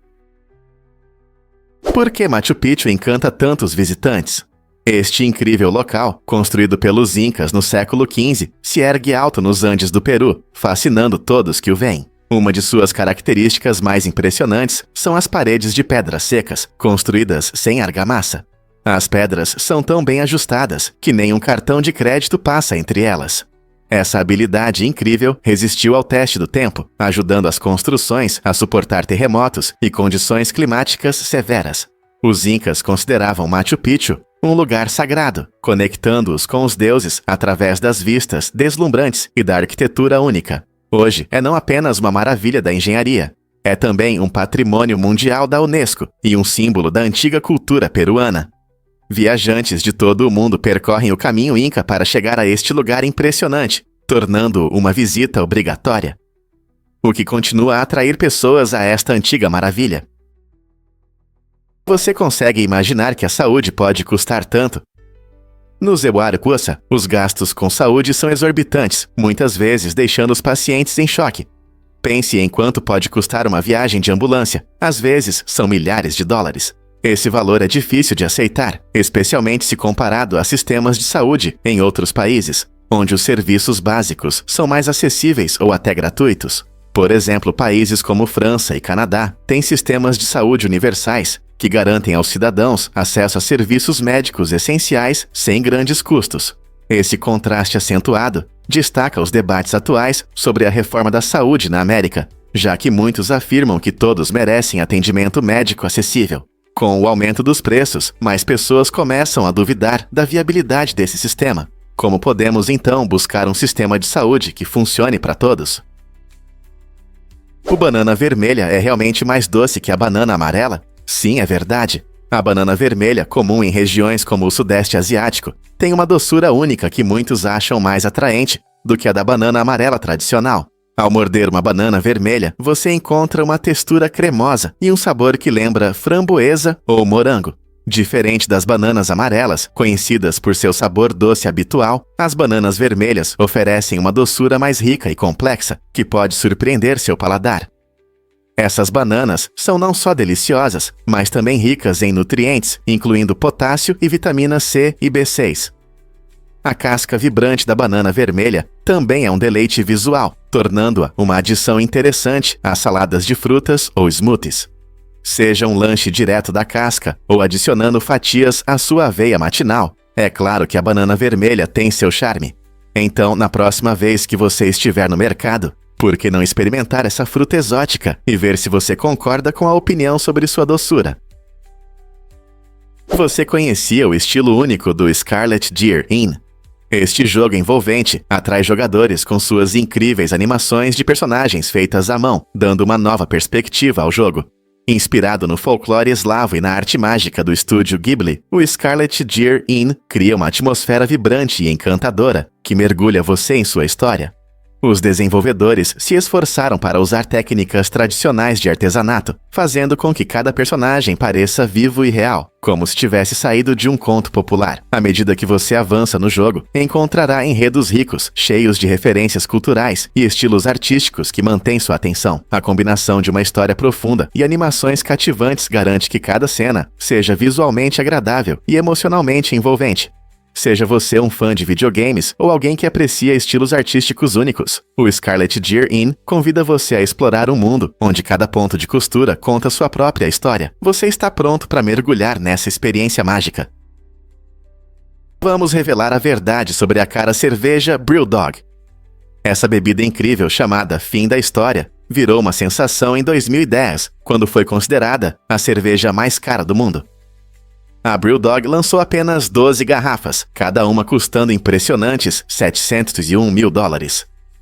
Por que Machu Picchu encanta tantos visitantes? Este incrível local, construído pelos Incas no século XV, se ergue alto nos Andes do Peru, fascinando todos que o veem. Uma de suas características mais impressionantes são as paredes de pedras secas, construídas sem argamassa. As pedras são tão bem ajustadas que nem um cartão de crédito passa entre elas. Essa habilidade incrível resistiu ao teste do tempo, ajudando as construções a suportar terremotos e condições climáticas severas. Os Incas consideravam Machu Picchu um lugar sagrado, conectando-os com os deuses através das vistas deslumbrantes e da arquitetura única. Hoje é não apenas uma maravilha da engenharia, é também um patrimônio mundial da Unesco e um símbolo da antiga cultura peruana. Viajantes de todo o mundo percorrem o caminho Inca para chegar a este lugar impressionante, tornando-o uma visita obrigatória. O que continua a atrair pessoas a esta antiga maravilha. Você consegue imaginar que a saúde pode custar tanto? No Zewaru Kusa, os gastos com saúde são exorbitantes, muitas vezes deixando os pacientes em choque. Pense em quanto pode custar uma viagem de ambulância, às vezes são milhares de dólares. Esse valor é difícil de aceitar, especialmente se comparado a sistemas de saúde em outros países, onde os serviços básicos são mais acessíveis ou até gratuitos. Por exemplo, países como França e Canadá têm sistemas de saúde universais que garantem aos cidadãos acesso a serviços médicos essenciais sem grandes custos. Esse contraste acentuado destaca os debates atuais sobre a reforma da saúde na América, já que muitos afirmam que todos merecem atendimento médico acessível. Com o aumento dos preços, mais pessoas começam a duvidar da viabilidade desse sistema. Como podemos então buscar um sistema de saúde que funcione para todos? O banana vermelha é realmente mais doce que a banana amarela? Sim, é verdade. A banana vermelha, comum em regiões como o Sudeste Asiático, tem uma doçura única que muitos acham mais atraente do que a da banana amarela tradicional. Ao morder uma banana vermelha, você encontra uma textura cremosa e um sabor que lembra framboesa ou morango. Diferente das bananas amarelas, conhecidas por seu sabor doce habitual, as bananas vermelhas oferecem uma doçura mais rica e complexa, que pode surpreender seu paladar. Essas bananas são não só deliciosas, mas também ricas em nutrientes, incluindo potássio e vitamina C e B6. A casca vibrante da banana vermelha também é um deleite visual, tornando-a uma adição interessante a saladas de frutas ou smoothies. Seja um lanche direto da casca ou adicionando fatias à sua aveia matinal, é claro que a banana vermelha tem seu charme. Então, na próxima vez que você estiver no mercado, por que não experimentar essa fruta exótica e ver se você concorda com a opinião sobre sua doçura? Você conhecia o estilo único do Scarlet Deer Inn? Este jogo envolvente atrai jogadores com suas incríveis animações de personagens feitas à mão, dando uma nova perspectiva ao jogo. Inspirado no folclore eslavo e na arte mágica do estúdio Ghibli, o Scarlet Deer Inn cria uma atmosfera vibrante e encantadora que mergulha você em sua história. Os desenvolvedores se esforçaram para usar técnicas tradicionais de artesanato, fazendo com que cada personagem pareça vivo e real, como se tivesse saído de um conto popular. À medida que você avança no jogo, encontrará enredos ricos, cheios de referências culturais e estilos artísticos que mantêm sua atenção. A combinação de uma história profunda e animações cativantes garante que cada cena seja visualmente agradável e emocionalmente envolvente. Seja você um fã de videogames ou alguém que aprecia estilos artísticos únicos, o Scarlet Deer Inn convida você a explorar um mundo onde cada ponto de costura conta sua própria história. Você está pronto para mergulhar nessa experiência mágica. Vamos revelar a verdade sobre a cara cerveja BrewDog. Essa bebida incrível chamada Fim da História virou uma sensação em 2010, quando foi considerada a cerveja mais cara do mundo. A BrewDog lançou apenas 12 garrafas, cada uma custando impressionantes $701 mil.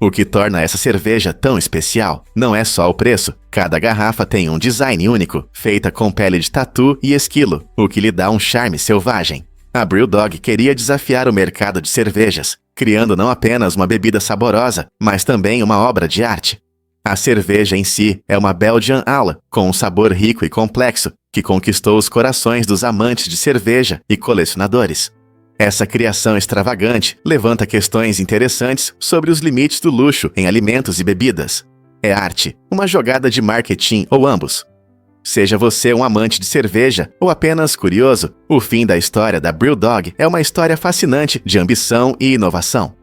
O que torna essa cerveja tão especial não é só o preço. Cada garrafa tem um design único, feita com pele de tatu e esquilo, o que lhe dá um charme selvagem. A BrewDog queria desafiar o mercado de cervejas, criando não apenas uma bebida saborosa, mas também uma obra de arte. A cerveja em si é uma Belgian Ale, com um sabor rico e complexo, que conquistou os corações dos amantes de cerveja e colecionadores. Essa criação extravagante levanta questões interessantes sobre os limites do luxo em alimentos e bebidas. É arte, uma jogada de marketing ou ambos? Seja você um amante de cerveja ou apenas curioso, o fim da história da BrewDog é uma história fascinante de ambição e inovação.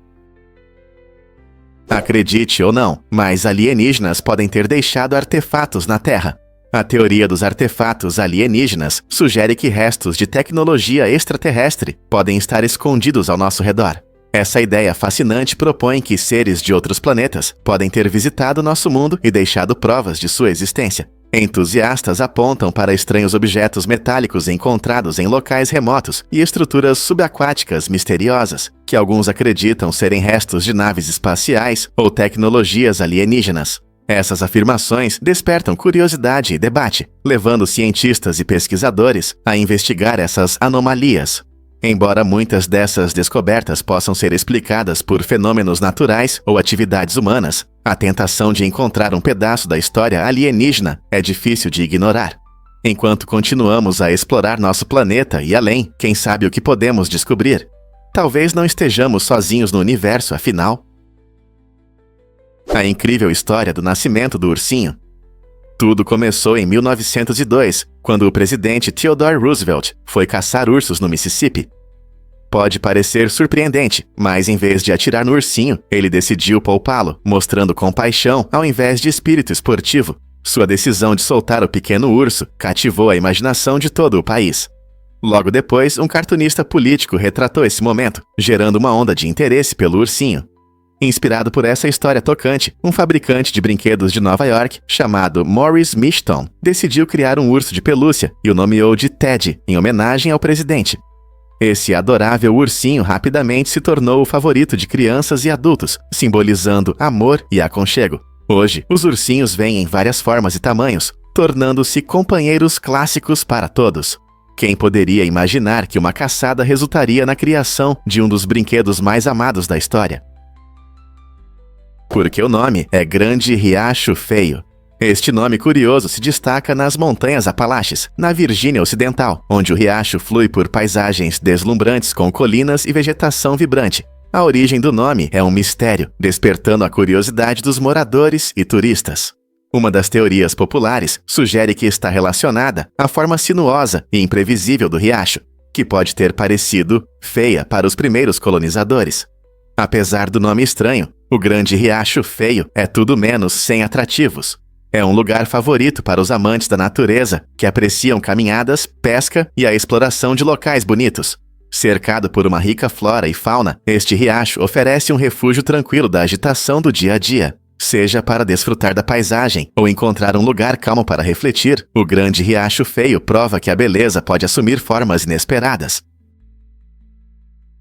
Acredite ou não, mas alienígenas podem ter deixado artefatos na Terra. A teoria dos artefatos alienígenas sugere que restos de tecnologia extraterrestre podem estar escondidos ao nosso redor. Essa ideia fascinante propõe que seres de outros planetas podem ter visitado nosso mundo e deixado provas de sua existência. Entusiastas apontam para estranhos objetos metálicos encontrados em locais remotos e estruturas subaquáticas misteriosas, que alguns acreditam serem restos de naves espaciais ou tecnologias alienígenas. Essas afirmações despertam curiosidade e debate, levando cientistas e pesquisadores a investigar essas anomalias. Embora muitas dessas descobertas possam ser explicadas por fenômenos naturais ou atividades humanas, a tentação de encontrar um pedaço da história alienígena é difícil de ignorar. Enquanto continuamos a explorar nosso planeta e além, quem sabe o que podemos descobrir? Talvez não estejamos sozinhos no universo, afinal. A incrível história do nascimento do ursinho. Tudo começou em 1902, quando o presidente Theodore Roosevelt foi caçar ursos no Mississippi. Pode parecer surpreendente, mas em vez de atirar no ursinho, ele decidiu poupá-lo, mostrando compaixão ao invés de espírito esportivo. Sua decisão de soltar o pequeno urso cativou a imaginação de todo o país. Logo depois, um cartunista político retratou esse momento, gerando uma onda de interesse pelo ursinho. Inspirado por essa história tocante, um fabricante de brinquedos de Nova York, chamado Morris Michton, decidiu criar um urso de pelúcia e o nomeou de Ted, em homenagem ao presidente. Esse adorável ursinho rapidamente se tornou o favorito de crianças e adultos, simbolizando amor e aconchego. Hoje, os ursinhos vêm em várias formas e tamanhos, tornando-se companheiros clássicos para todos. Quem poderia imaginar que uma caçada resultaria na criação de um dos brinquedos mais amados da história? Porque o nome é Grande Riacho Feio. Este nome curioso se destaca nas Montanhas Apalaches, na Virgínia Ocidental, onde o riacho flui por paisagens deslumbrantes com colinas e vegetação vibrante. A origem do nome é um mistério, despertando a curiosidade dos moradores e turistas. Uma das teorias populares sugere que está relacionada à forma sinuosa e imprevisível do riacho, que pode ter parecido feia para os primeiros colonizadores. Apesar do nome estranho, o Grande Riacho Feio é tudo menos sem atrativos. É um lugar favorito para os amantes da natureza, que apreciam caminhadas, pesca e a exploração de locais bonitos. Cercado por uma rica flora e fauna, este riacho oferece um refúgio tranquilo da agitação do dia a dia. Seja para desfrutar da paisagem ou encontrar um lugar calmo para refletir, o Grande Riacho Feio prova que a beleza pode assumir formas inesperadas.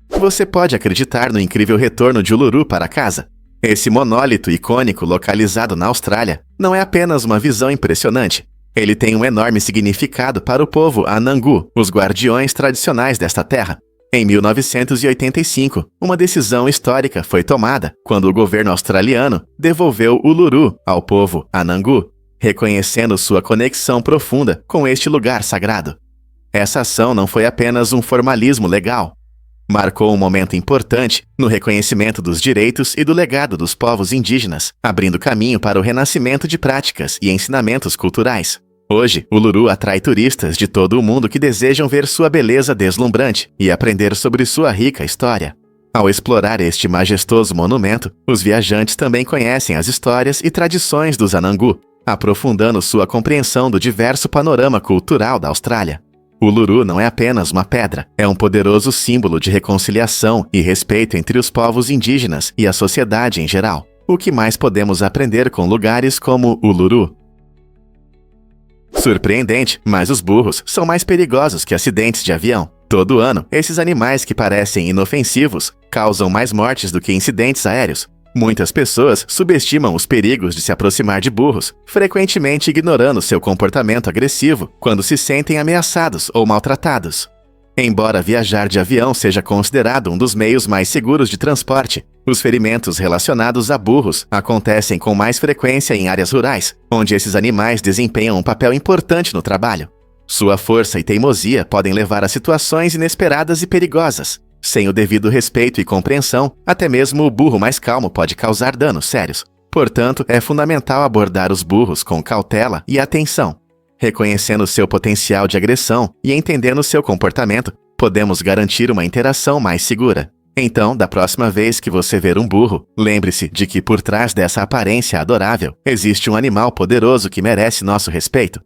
Você pode acreditar no incrível retorno de Uluru para casa. Esse monólito icônico localizado na Austrália não é apenas uma visão impressionante. Ele tem um enorme significado para o povo Anangu, os guardiões tradicionais desta terra. Em 1985, uma decisão histórica foi tomada quando o governo australiano devolveu o Uluru ao povo Anangu, reconhecendo sua conexão profunda com este lugar sagrado. Essa ação não foi apenas um formalismo legal. Marcou um momento importante no reconhecimento dos direitos e do legado dos povos indígenas, abrindo caminho para o renascimento de práticas e ensinamentos culturais. Hoje, o Uluru atrai turistas de todo o mundo que desejam ver sua beleza deslumbrante e aprender sobre sua rica história. Ao explorar este majestoso monumento, os viajantes também conhecem as histórias e tradições dos Anangu, aprofundando sua compreensão do diverso panorama cultural da Austrália. O Uluru não é apenas uma pedra, é um poderoso símbolo de reconciliação e respeito entre os povos indígenas e a sociedade em geral. O que mais podemos aprender com lugares como o Uluru? Surpreendente, mas os burros são mais perigosos que acidentes de avião. Todo ano, esses animais que parecem inofensivos causam mais mortes do que incidentes aéreos. Muitas pessoas subestimam os perigos de se aproximar de burros, frequentemente ignorando seu comportamento agressivo quando se sentem ameaçados ou maltratados. Embora viajar de avião seja considerado um dos meios mais seguros de transporte, os ferimentos relacionados a burros acontecem com mais frequência em áreas rurais, onde esses animais desempenham um papel importante no trabalho. Sua força e teimosia podem levar a situações inesperadas e perigosas. Sem o devido respeito e compreensão, até mesmo o burro mais calmo pode causar danos sérios. Portanto, é fundamental abordar os burros com cautela e atenção. Reconhecendo seu potencial de agressão e entendendo seu comportamento, podemos garantir uma interação mais segura. Então, da próxima vez que você ver um burro, lembre-se de que por trás dessa aparência adorável, existe um animal poderoso que merece nosso respeito.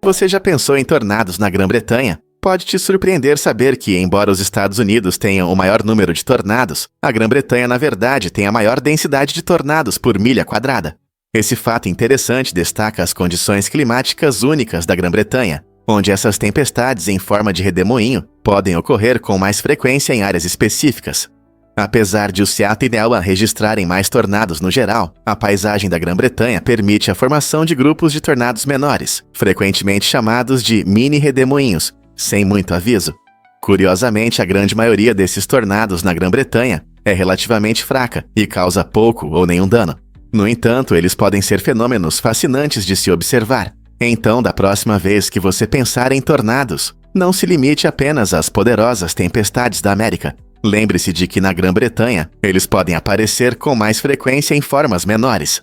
Você já pensou em tornados na Grã-Bretanha? Pode te surpreender saber que, embora os Estados Unidos tenham o maior número de tornados, a Grã-Bretanha, na verdade, tem a maior densidade de tornados por milha quadrada. Esse fato interessante destaca as condições climáticas únicas da Grã-Bretanha, onde essas tempestades em forma de redemoinho podem ocorrer com mais frequência em áreas específicas. Apesar de o Seattle e Nelwyn registrarem mais tornados no geral, a paisagem da Grã-Bretanha permite a formação de grupos de tornados menores, frequentemente chamados de mini-redemoinhos, sem muito aviso. Curiosamente, a grande maioria desses tornados na Grã-Bretanha é relativamente fraca e causa pouco ou nenhum dano. No entanto, eles podem ser fenômenos fascinantes de se observar. Então, da próxima vez que você pensar em tornados, não se limite apenas às poderosas tempestades da América. Lembre-se de que na Grã-Bretanha, eles podem aparecer com mais frequência em formas menores.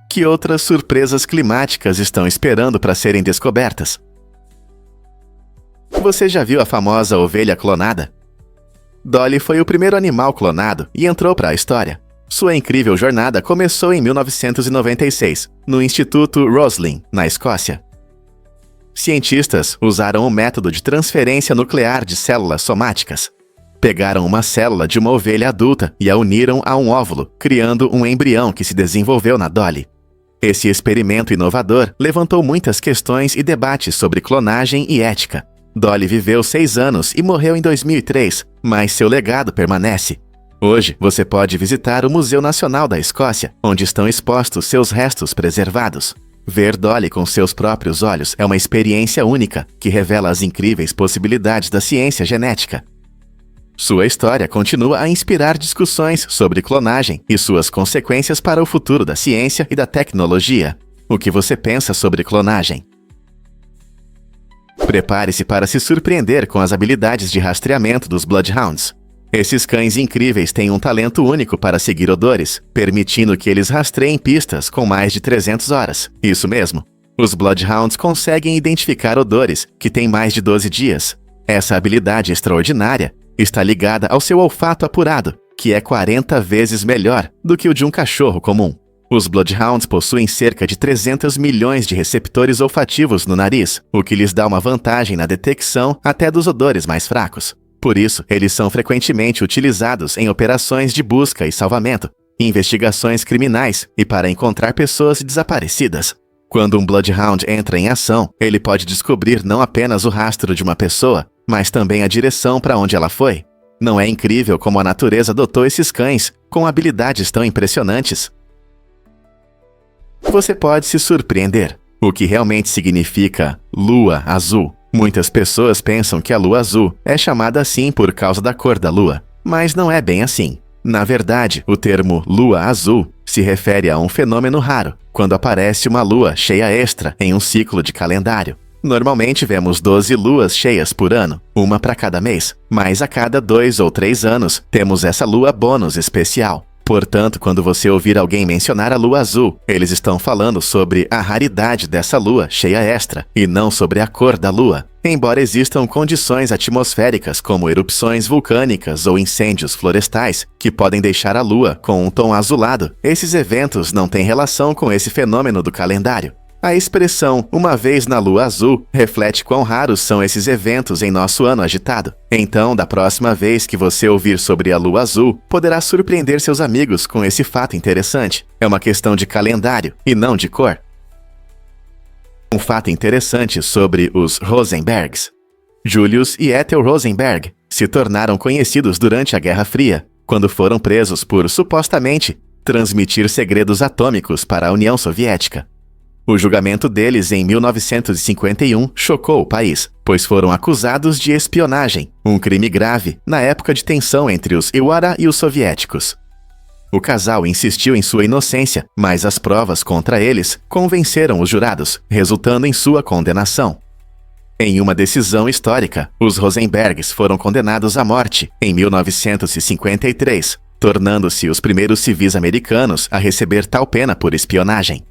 Que outras surpresas climáticas estão esperando para serem descobertas? Você já viu a famosa ovelha clonada? Dolly foi o primeiro animal clonado e entrou para a história. Sua incrível jornada começou em 1996, no Instituto Roslin, na Escócia. Cientistas usaram um método de transferência nuclear de células somáticas. Pegaram uma célula de uma ovelha adulta e a uniram a um óvulo, criando um embrião que se desenvolveu na Dolly. Esse experimento inovador levantou muitas questões e debates sobre clonagem e ética. Dolly viveu 6 anos e morreu em 2003, mas seu legado permanece. Hoje, você pode visitar o Museu Nacional da Escócia, onde estão expostos seus restos preservados. Ver Dolly com seus próprios olhos é uma experiência única que revela as incríveis possibilidades da ciência genética. Sua história continua a inspirar discussões sobre clonagem e suas consequências para o futuro da ciência e da tecnologia. O que você pensa sobre clonagem? Prepare-se para se surpreender com as habilidades de rastreamento dos Bloodhounds. Esses cães incríveis têm um talento único para seguir odores, permitindo que eles rastreiem pistas com mais de 300 horas. Isso mesmo. Os Bloodhounds conseguem identificar odores que têm mais de 12 dias. Essa habilidade extraordinária está ligada ao seu olfato apurado, que é 40 vezes melhor do que o de um cachorro comum. Os Bloodhounds possuem cerca de 300 milhões de receptores olfativos no nariz, o que lhes dá uma vantagem na detecção até dos odores mais fracos. Por isso, eles são frequentemente utilizados em operações de busca e salvamento, investigações criminais e para encontrar pessoas desaparecidas. Quando um Bloodhound entra em ação, ele pode descobrir não apenas o rastro de uma pessoa, mas também a direção para onde ela foi. Não é incrível como a natureza dotou esses cães com habilidades tão impressionantes? Você pode se surpreender. O que realmente significa lua azul? Muitas pessoas pensam que a lua azul é chamada assim por causa da cor da lua, mas não é bem assim. Na verdade, o termo lua azul se refere a um fenômeno raro, quando aparece uma lua cheia extra em um ciclo de calendário. Normalmente vemos 12 luas cheias por ano, uma para cada mês, mas a cada 2 ou 3 anos temos essa lua bônus especial. Portanto, quando você ouvir alguém mencionar a lua azul, eles estão falando sobre a raridade dessa lua cheia extra, e não sobre a cor da lua. Embora existam condições atmosféricas como erupções vulcânicas ou incêndios florestais que podem deixar a lua com um tom azulado, esses eventos não têm relação com esse fenômeno do calendário. A expressão "uma vez na lua azul" reflete quão raros são esses eventos em nosso ano agitado. Então, da próxima vez que você ouvir sobre a lua azul, poderá surpreender seus amigos com esse fato interessante. É uma questão de calendário e não de cor. Um fato interessante sobre os Rosenbergs. Julius e Ethel Rosenberg se tornaram conhecidos durante a Guerra Fria, quando foram presos por, supostamente, transmitir segredos atômicos para a União Soviética. O julgamento deles em 1951 chocou o país, pois foram acusados de espionagem, um crime grave na época de tensão entre os Iwara e os soviéticos. O casal insistiu em sua inocência, mas as provas contra eles convenceram os jurados, resultando em sua condenação. Em uma decisão histórica, os Rosenbergs foram condenados à morte em 1953, tornando-se os primeiros civis americanos a receber tal pena por espionagem.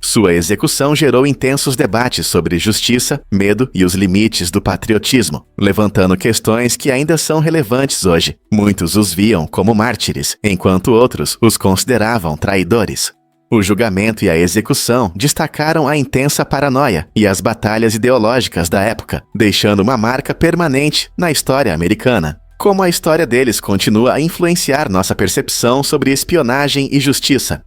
Sua execução gerou intensos debates sobre justiça, medo e os limites do patriotismo, levantando questões que ainda são relevantes hoje. Muitos os viam como mártires, enquanto outros os consideravam traidores. O julgamento e a execução destacaram a intensa paranoia e as batalhas ideológicas da época, deixando uma marca permanente na história americana. Como a história deles continua a influenciar nossa percepção sobre espionagem e justiça.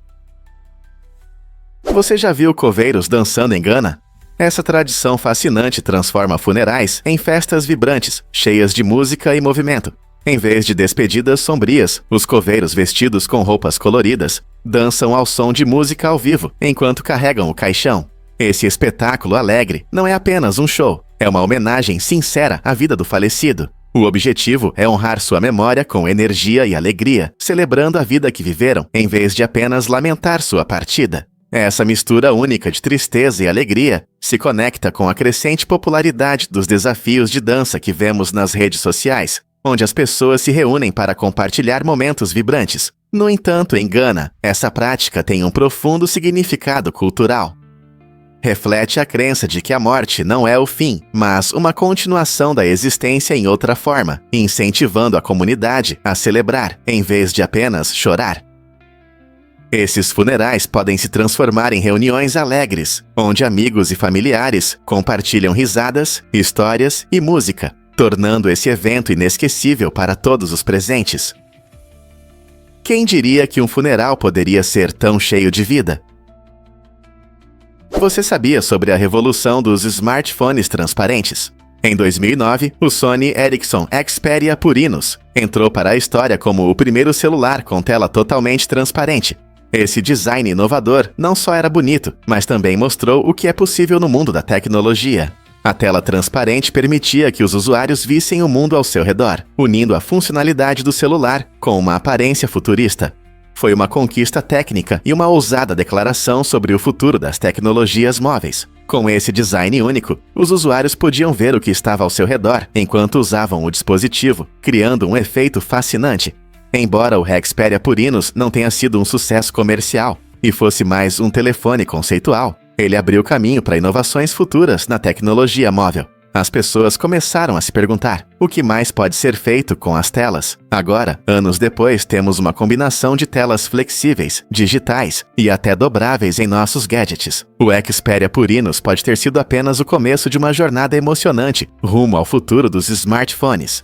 Você já viu coveiros dançando em Gana? Essa tradição fascinante transforma funerais em festas vibrantes, cheias de música e movimento. Em vez de despedidas sombrias, os coveiros vestidos com roupas coloridas dançam ao som de música ao vivo enquanto carregam o caixão. Esse espetáculo alegre não é apenas um show, é uma homenagem sincera à vida do falecido. O objetivo é honrar sua memória com energia e alegria, celebrando a vida que viveram, em vez de apenas lamentar sua partida. Essa mistura única de tristeza e alegria se conecta com a crescente popularidade dos desafios de dança que vemos nas redes sociais, onde as pessoas se reúnem para compartilhar momentos vibrantes. No entanto, em Gana, essa prática tem um profundo significado cultural. Reflete a crença de que a morte não é o fim, mas uma continuação da existência em outra forma, incentivando a comunidade a celebrar, em vez de apenas chorar. Esses funerais podem se transformar em reuniões alegres, onde amigos e familiares compartilham risadas, histórias e música, tornando esse evento inesquecível para todos os presentes. Quem diria que um funeral poderia ser tão cheio de vida? Você sabia sobre a revolução dos smartphones transparentes? Em 2009, o Sony Ericsson Xperia Purinos entrou para a história como o primeiro celular com tela totalmente transparente. Esse design inovador não só era bonito, mas também mostrou o que é possível no mundo da tecnologia. A tela transparente permitia que os usuários vissem o mundo ao seu redor, unindo a funcionalidade do celular com uma aparência futurista. Foi uma conquista técnica e uma ousada declaração sobre o futuro das tecnologias móveis. Com esse design único, os usuários podiam ver o que estava ao seu redor enquanto usavam o dispositivo, criando um efeito fascinante. Embora o Xperia Purinos não tenha sido um sucesso comercial e fosse mais um telefone conceitual, ele abriu caminho para inovações futuras na tecnologia móvel. As pessoas começaram a se perguntar: o que mais pode ser feito com as telas? Agora, anos depois, temos uma combinação de telas flexíveis, digitais e até dobráveis em nossos gadgets. O Xperia Purinos pode ter sido apenas o começo de uma jornada emocionante rumo ao futuro dos smartphones.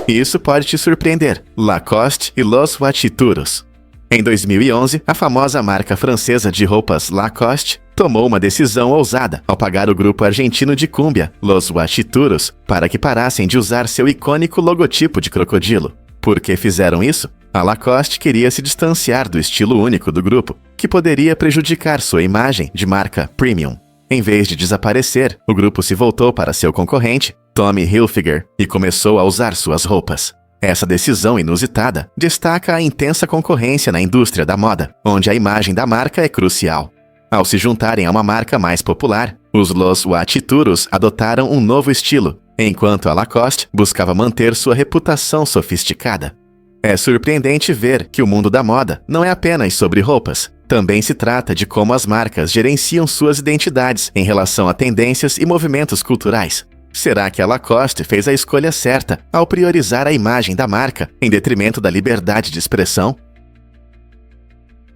Isso pode te surpreender. Lacoste e Los Huachiturros. Em 2011, a famosa marca francesa de roupas Lacoste tomou uma decisão ousada ao pagar o grupo argentino de cúmbia, Los Huachiturros, para que parassem de usar seu icônico logotipo de crocodilo. Por que fizeram isso? A Lacoste queria se distanciar do estilo único do grupo, que poderia prejudicar sua imagem de marca premium. Em vez de desaparecer, o grupo se voltou para seu concorrente, Tommy Hilfiger, e começou a usar suas roupas. Essa decisão inusitada destaca a intensa concorrência na indústria da moda, onde a imagem da marca é crucial. Ao se juntarem a uma marca mais popular, os Los Huachiturus adotaram um novo estilo, enquanto a Lacoste buscava manter sua reputação sofisticada. É surpreendente ver que o mundo da moda não é apenas sobre roupas. Também se trata de como as marcas gerenciam suas identidades em relação a tendências e movimentos culturais. Será que a Lacoste fez a escolha certa ao priorizar a imagem da marca em detrimento da liberdade de expressão?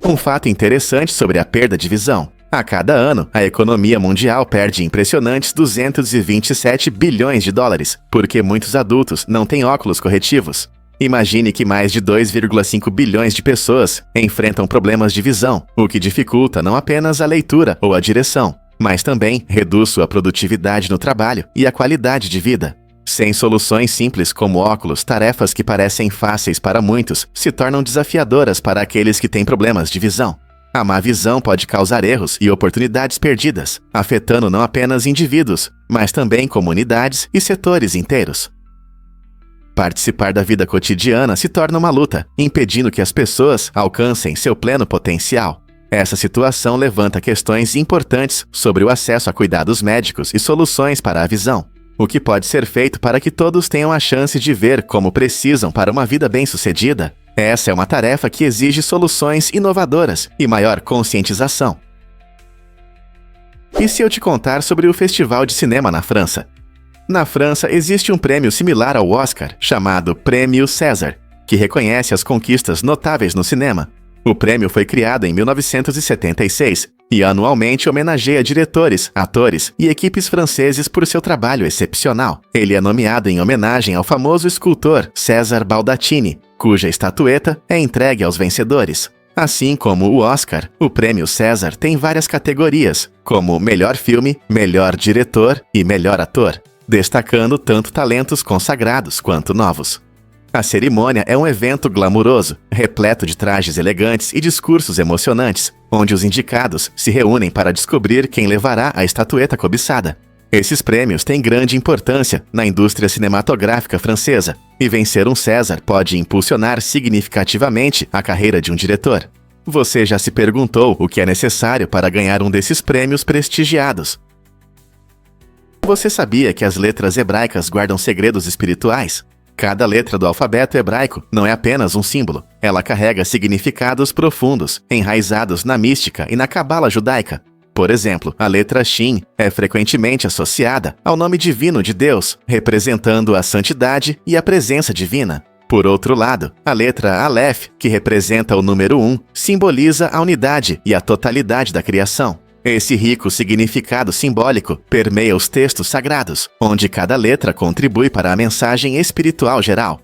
Um fato interessante sobre a perda de visão. A cada ano, a economia mundial perde impressionantes 227 bilhões de dólares, porque muitos adultos não têm óculos corretivos. Imagine que mais de 2,5 bilhões de pessoas enfrentam problemas de visão, o que dificulta não apenas a leitura ou a direção, mas também reduz sua produtividade no trabalho e a qualidade de vida. Sem soluções simples como óculos, tarefas que parecem fáceis para muitos se tornam desafiadoras para aqueles que têm problemas de visão. A má visão pode causar erros e oportunidades perdidas, afetando não apenas indivíduos, mas também comunidades e setores inteiros. Participar da vida cotidiana se torna uma luta, impedindo que as pessoas alcancem seu pleno potencial. Essa situação levanta questões importantes sobre o acesso a cuidados médicos e soluções para a visão. O que pode ser feito para que todos tenham a chance de ver como precisam para uma vida bem-sucedida? Essa é uma tarefa que exige soluções inovadoras e maior conscientização. E se eu te contar sobre o Festival de Cinema na França? Na França existe um prêmio similar ao Oscar, chamado Prêmio César, que reconhece as conquistas notáveis no cinema. O prêmio foi criado em 1976 e anualmente homenageia diretores, atores e equipes franceses por seu trabalho excepcional. Ele é nomeado em homenagem ao famoso escultor César Baldattini, cuja estatueta é entregue aos vencedores. Assim como o Oscar, o Prêmio César tem várias categorias, como Melhor Filme, Melhor Diretor e Melhor Ator, destacando tanto talentos consagrados quanto novos. A cerimônia é um evento glamuroso, repleto de trajes elegantes e discursos emocionantes, onde os indicados se reúnem para descobrir quem levará a estatueta cobiçada. Esses prêmios têm grande importância na indústria cinematográfica francesa, e vencer um César pode impulsionar significativamente a carreira de um diretor. Você já se perguntou o que é necessário para ganhar um desses prêmios prestigiados? Você sabia que as letras hebraicas guardam segredos espirituais? Cada letra do alfabeto hebraico não é apenas um símbolo. Ela carrega significados profundos, enraizados na mística e na cabala judaica. Por exemplo, a letra Shin é frequentemente associada ao nome divino de Deus, representando a santidade e a presença divina. Por outro lado, a letra Aleph, que representa o número 1, simboliza a unidade e a totalidade da criação. Esse rico significado simbólico permeia os textos sagrados, onde cada letra contribui para a mensagem espiritual geral.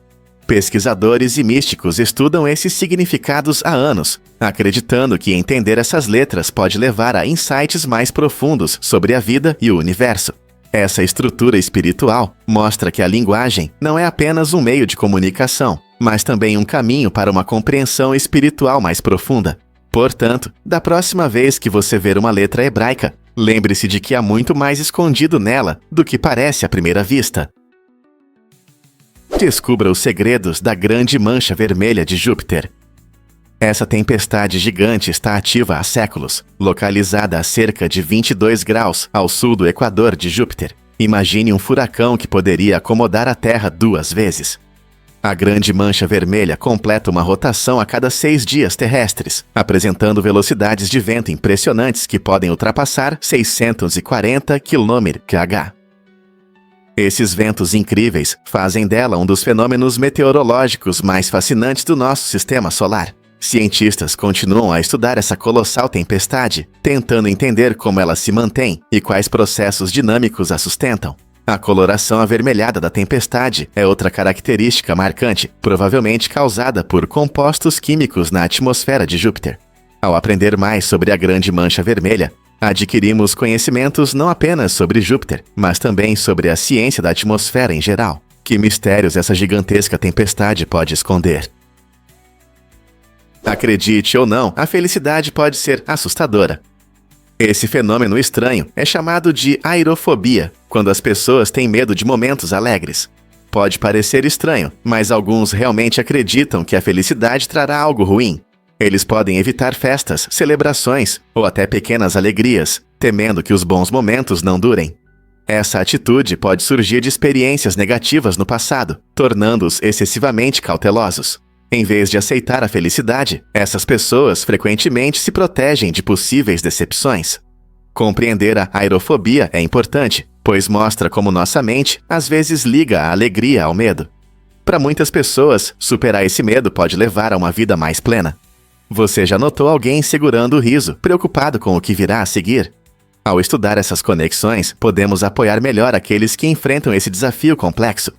Pesquisadores e místicos estudam esses significados há anos, acreditando que entender essas letras pode levar a insights mais profundos sobre a vida e o universo. Essa estrutura espiritual mostra que a linguagem não é apenas um meio de comunicação, mas também um caminho para uma compreensão espiritual mais profunda. Portanto, da próxima vez que você ver uma letra hebraica, lembre-se de que há muito mais escondido nela do que parece à primeira vista. Descubra os segredos da Grande Mancha Vermelha de Júpiter. Essa tempestade gigante está ativa há séculos, localizada a cerca de 22 graus ao sul do equador de Júpiter. Imagine um furacão que poderia acomodar a Terra 2 vezes. A Grande Mancha Vermelha completa uma rotação a cada 6 dias terrestres, apresentando velocidades de vento impressionantes que podem ultrapassar 640 km/h. Esses ventos incríveis fazem dela um dos fenômenos meteorológicos mais fascinantes do nosso sistema solar. Cientistas continuam a estudar essa colossal tempestade, tentando entender como ela se mantém e quais processos dinâmicos a sustentam. A coloração avermelhada da tempestade é outra característica marcante, provavelmente causada por compostos químicos na atmosfera de Júpiter. Ao aprender mais sobre a Grande Mancha Vermelha, adquirimos conhecimentos não apenas sobre Júpiter, mas também sobre a ciência da atmosfera em geral. Que mistérios essa gigantesca tempestade pode esconder? Acredite ou não, a felicidade pode ser assustadora. Esse fenômeno estranho é chamado de airofobia, quando as pessoas têm medo de momentos alegres. Pode parecer estranho, mas alguns realmente acreditam que a felicidade trará algo ruim. Eles podem evitar festas, celebrações ou até pequenas alegrias, temendo que os bons momentos não durem. Essa atitude pode surgir de experiências negativas no passado, tornando-os excessivamente cautelosos. Em vez de aceitar a felicidade, essas pessoas frequentemente se protegem de possíveis decepções. Compreender a airofobia é importante, pois mostra como nossa mente às vezes liga a alegria ao medo. Para muitas pessoas, superar esse medo pode levar a uma vida mais plena. Você já notou alguém segurando o riso, preocupado com o que virá a seguir? Ao estudar essas conexões, podemos apoiar melhor aqueles que enfrentam esse desafio complexo.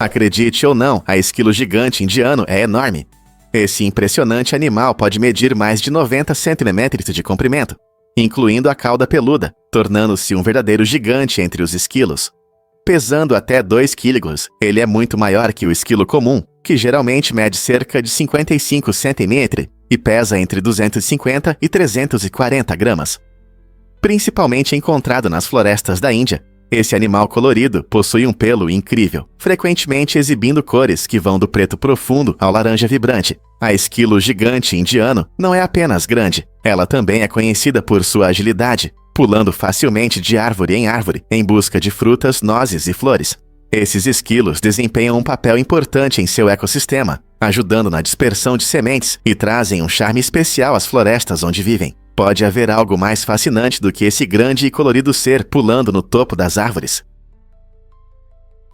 Acredite ou não, a esquilo gigante indiano é enorme. Esse impressionante animal pode medir mais de 90 centímetros de comprimento, incluindo a cauda peluda, tornando-se um verdadeiro gigante entre os esquilos. Pesando até 2 quilos, ele é muito maior que o esquilo comum, que geralmente mede cerca de 55 centímetros e pesa entre 250 e 340 gramas. Principalmente encontrado nas florestas da Índia, esse animal colorido possui um pelo incrível, frequentemente exibindo cores que vão do preto profundo ao laranja vibrante. A esquilo gigante indiano não é apenas grande, ela também é conhecida por sua agilidade, pulando facilmente de árvore em busca de frutas, nozes e flores. Esses esquilos desempenham um papel importante em seu ecossistema, ajudando na dispersão de sementes e trazem um charme especial às florestas onde vivem. Pode haver algo mais fascinante do que esse grande e colorido ser pulando no topo das árvores.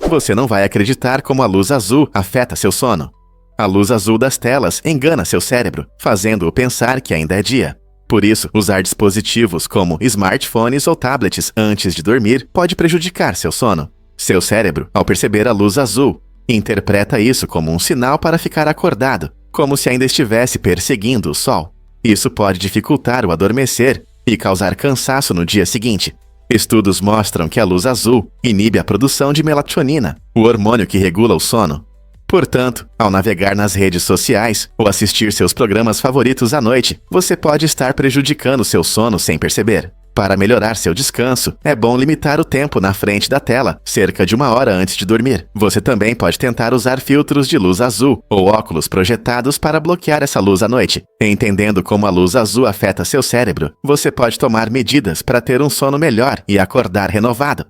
Você não vai acreditar como a luz azul afeta seu sono. A luz azul das telas engana seu cérebro, fazendo-o pensar que ainda é dia. Por isso, usar dispositivos como smartphones ou tablets antes de dormir pode prejudicar seu sono. Seu cérebro, ao perceber a luz azul, interpreta isso como um sinal para ficar acordado, como se ainda estivesse perseguindo o sol. Isso pode dificultar o adormecer e causar cansaço no dia seguinte. Estudos mostram que a luz azul inibe a produção de melatonina, o hormônio que regula o sono. Portanto, ao navegar nas redes sociais ou assistir seus programas favoritos à noite, você pode estar prejudicando seu sono sem perceber. Para melhorar seu descanso, é bom limitar o tempo na frente da tela, cerca de 1 hora antes de dormir. Você também pode tentar usar filtros de luz azul ou óculos projetados para bloquear essa luz à noite. Entendendo como a luz azul afeta seu cérebro, você pode tomar medidas para ter um sono melhor e acordar renovado.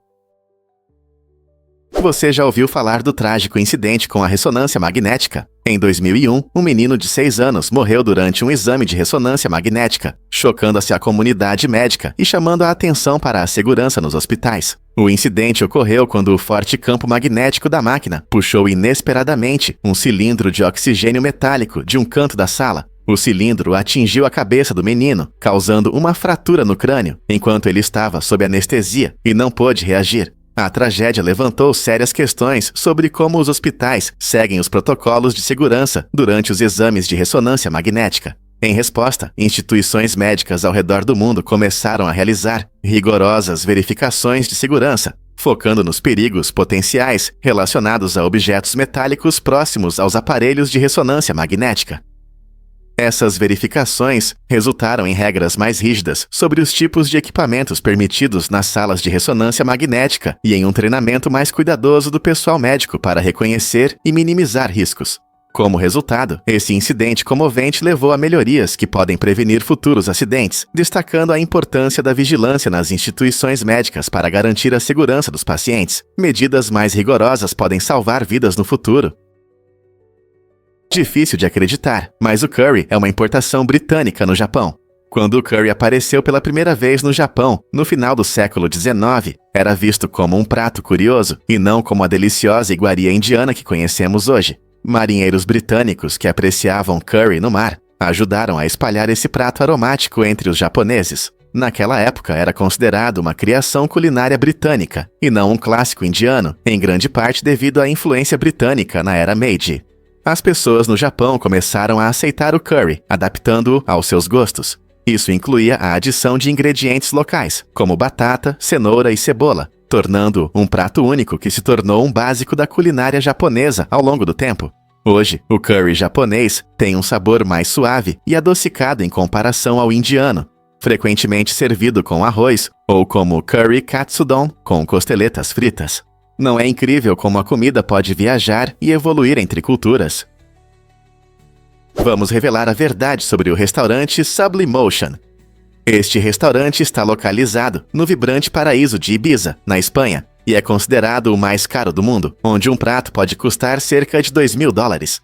Você já ouviu falar do trágico incidente com a ressonância magnética? Em 2001, um menino de 6 anos morreu durante um exame de ressonância magnética, chocando-se a comunidade médica e chamando a atenção para a segurança nos hospitais. O incidente ocorreu quando o forte campo magnético da máquina puxou inesperadamente um cilindro de oxigênio metálico de um canto da sala. O cilindro atingiu a cabeça do menino, causando uma fratura no crânio, enquanto ele estava sob anestesia e não pôde reagir. A tragédia levantou sérias questões sobre como os hospitais seguem os protocolos de segurança durante os exames de ressonância magnética. Em resposta, instituições médicas ao redor do mundo começaram a realizar rigorosas verificações de segurança, focando nos perigos potenciais relacionados a objetos metálicos próximos aos aparelhos de ressonância magnética. Essas verificações resultaram em regras mais rígidas sobre os tipos de equipamentos permitidos nas salas de ressonância magnética e em um treinamento mais cuidadoso do pessoal médico para reconhecer e minimizar riscos. Como resultado, esse incidente comovente levou a melhorias que podem prevenir futuros acidentes, destacando a importância da vigilância nas instituições médicas para garantir a segurança dos pacientes. Medidas mais rigorosas podem salvar vidas no futuro. Difícil de acreditar, mas o curry é uma importação britânica no Japão. Quando o curry apareceu pela primeira vez no Japão, no final do século XIX, era visto como um prato curioso e não como a deliciosa iguaria indiana que conhecemos hoje. Marinheiros britânicos que apreciavam curry no mar ajudaram a espalhar esse prato aromático entre os japoneses. Naquela época era considerado uma criação culinária britânica e não um clássico indiano, em grande parte devido à influência britânica na era Meiji. As pessoas no Japão começaram a aceitar o curry, adaptando-o aos seus gostos. Isso incluía a adição de ingredientes locais, como batata, cenoura e cebola, tornando um prato único que se tornou um básico da culinária japonesa ao longo do tempo. Hoje, o curry japonês tem um sabor mais suave e adocicado em comparação ao indiano, frequentemente servido com arroz, ou como curry katsudon, com costeletas fritas. Não é incrível como a comida pode viajar e evoluir entre culturas? Vamos revelar a verdade sobre o restaurante Sublimotion. Este restaurante está localizado no vibrante paraíso de Ibiza, na Espanha, e é considerado o mais caro do mundo, onde um prato pode custar cerca de $2.000.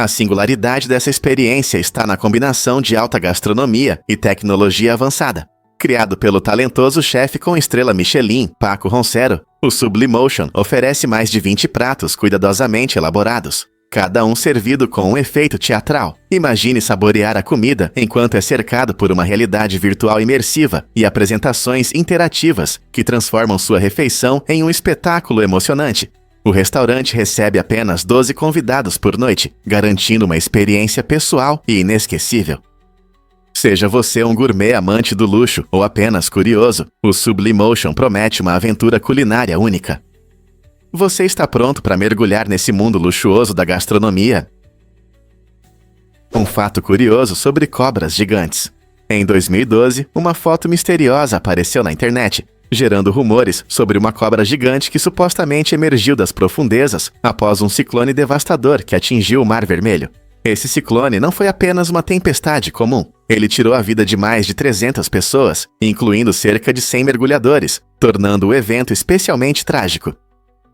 A singularidade dessa experiência está na combinação de alta gastronomia e tecnologia avançada. Criado pelo talentoso chefe com estrela Michelin, Paco Roncero, o Sublimotion oferece mais de 20 pratos cuidadosamente elaborados, cada um servido com um efeito teatral. Imagine saborear a comida enquanto é cercado por uma realidade virtual imersiva e apresentações interativas que transformam sua refeição em um espetáculo emocionante. O restaurante recebe apenas 12 convidados por noite, garantindo uma experiência pessoal e inesquecível. Seja você um gourmet amante do luxo ou apenas curioso, o Sublimotion promete uma aventura culinária única. Você está pronto para mergulhar nesse mundo luxuoso da gastronomia? Um fato curioso sobre cobras gigantes. Em 2012, uma foto misteriosa apareceu na internet, gerando rumores sobre uma cobra gigante que supostamente emergiu das profundezas após um ciclone devastador que atingiu o Mar Vermelho. Esse ciclone não foi apenas uma tempestade comum. Ele tirou a vida de mais de 300 pessoas, incluindo cerca de 100 mergulhadores, tornando o evento especialmente trágico.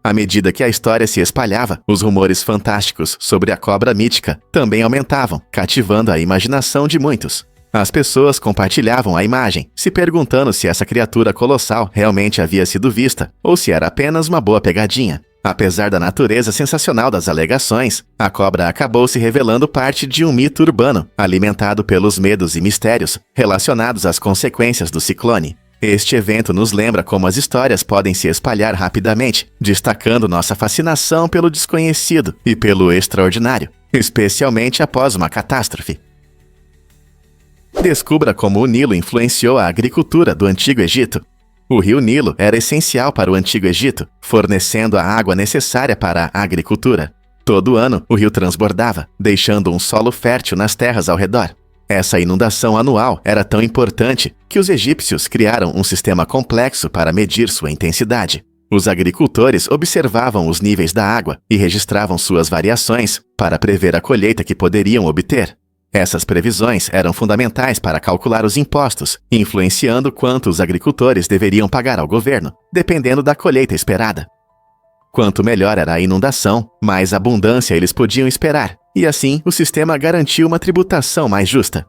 À medida que a história se espalhava, os rumores fantásticos sobre a cobra mítica também aumentavam, cativando a imaginação de muitos. As pessoas compartilhavam a imagem, se perguntando se essa criatura colossal realmente havia sido vista, ou se era apenas uma boa pegadinha. Apesar da natureza sensacional das alegações, a cobra acabou se revelando parte de um mito urbano, alimentado pelos medos e mistérios relacionados às consequências do ciclone. Este evento nos lembra como as histórias podem se espalhar rapidamente, destacando nossa fascinação pelo desconhecido e pelo extraordinário, especialmente após uma catástrofe. Descubra como o Nilo influenciou a agricultura do Antigo Egito. O rio Nilo era essencial para o Antigo Egito, fornecendo a água necessária para a agricultura. Todo ano, o rio transbordava, deixando um solo fértil nas terras ao redor. Essa inundação anual era tão importante que os egípcios criaram um sistema complexo para medir sua intensidade. Os agricultores observavam os níveis da água e registravam suas variações para prever a colheita que poderiam obter. Essas previsões eram fundamentais para calcular os impostos, influenciando quanto os agricultores deveriam pagar ao governo, dependendo da colheita esperada. Quanto melhor era a inundação, mais abundância eles podiam esperar, e assim o sistema garantiu uma tributação mais justa.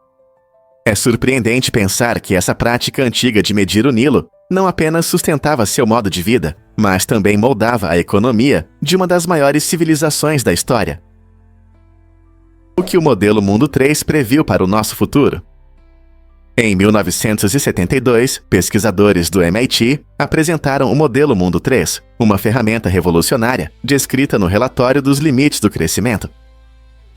É surpreendente pensar que essa prática antiga de medir o Nilo não apenas sustentava seu modo de vida, mas também moldava a economia de uma das maiores civilizações da história. O que o modelo Mundo 3 previu para o nosso futuro? Em 1972, pesquisadores do MIT apresentaram o modelo Mundo 3, uma ferramenta revolucionária descrita no relatório dos limites do crescimento.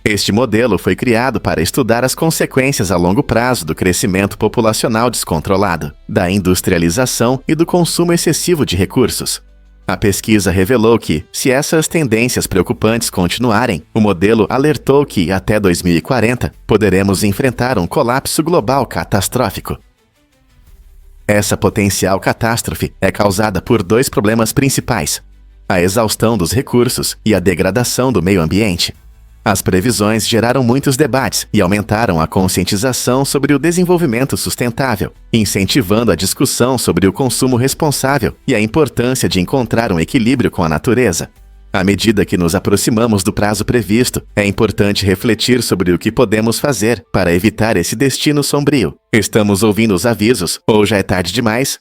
Este modelo foi criado para estudar as consequências a longo prazo do crescimento populacional descontrolado, da industrialização e do consumo excessivo de recursos. A pesquisa revelou que, se essas tendências preocupantes continuarem, o modelo alertou que, até 2040, poderemos enfrentar um colapso global catastrófico. Essa potencial catástrofe é causada por dois problemas principais: a exaustão dos recursos e a degradação do meio ambiente. As previsões geraram muitos debates e aumentaram a conscientização sobre o desenvolvimento sustentável, incentivando a discussão sobre o consumo responsável e a importância de encontrar um equilíbrio com a natureza. À medida que nos aproximamos do prazo previsto, é importante refletir sobre o que podemos fazer para evitar esse destino sombrio. Estamos ouvindo os avisos, ou já é tarde demais?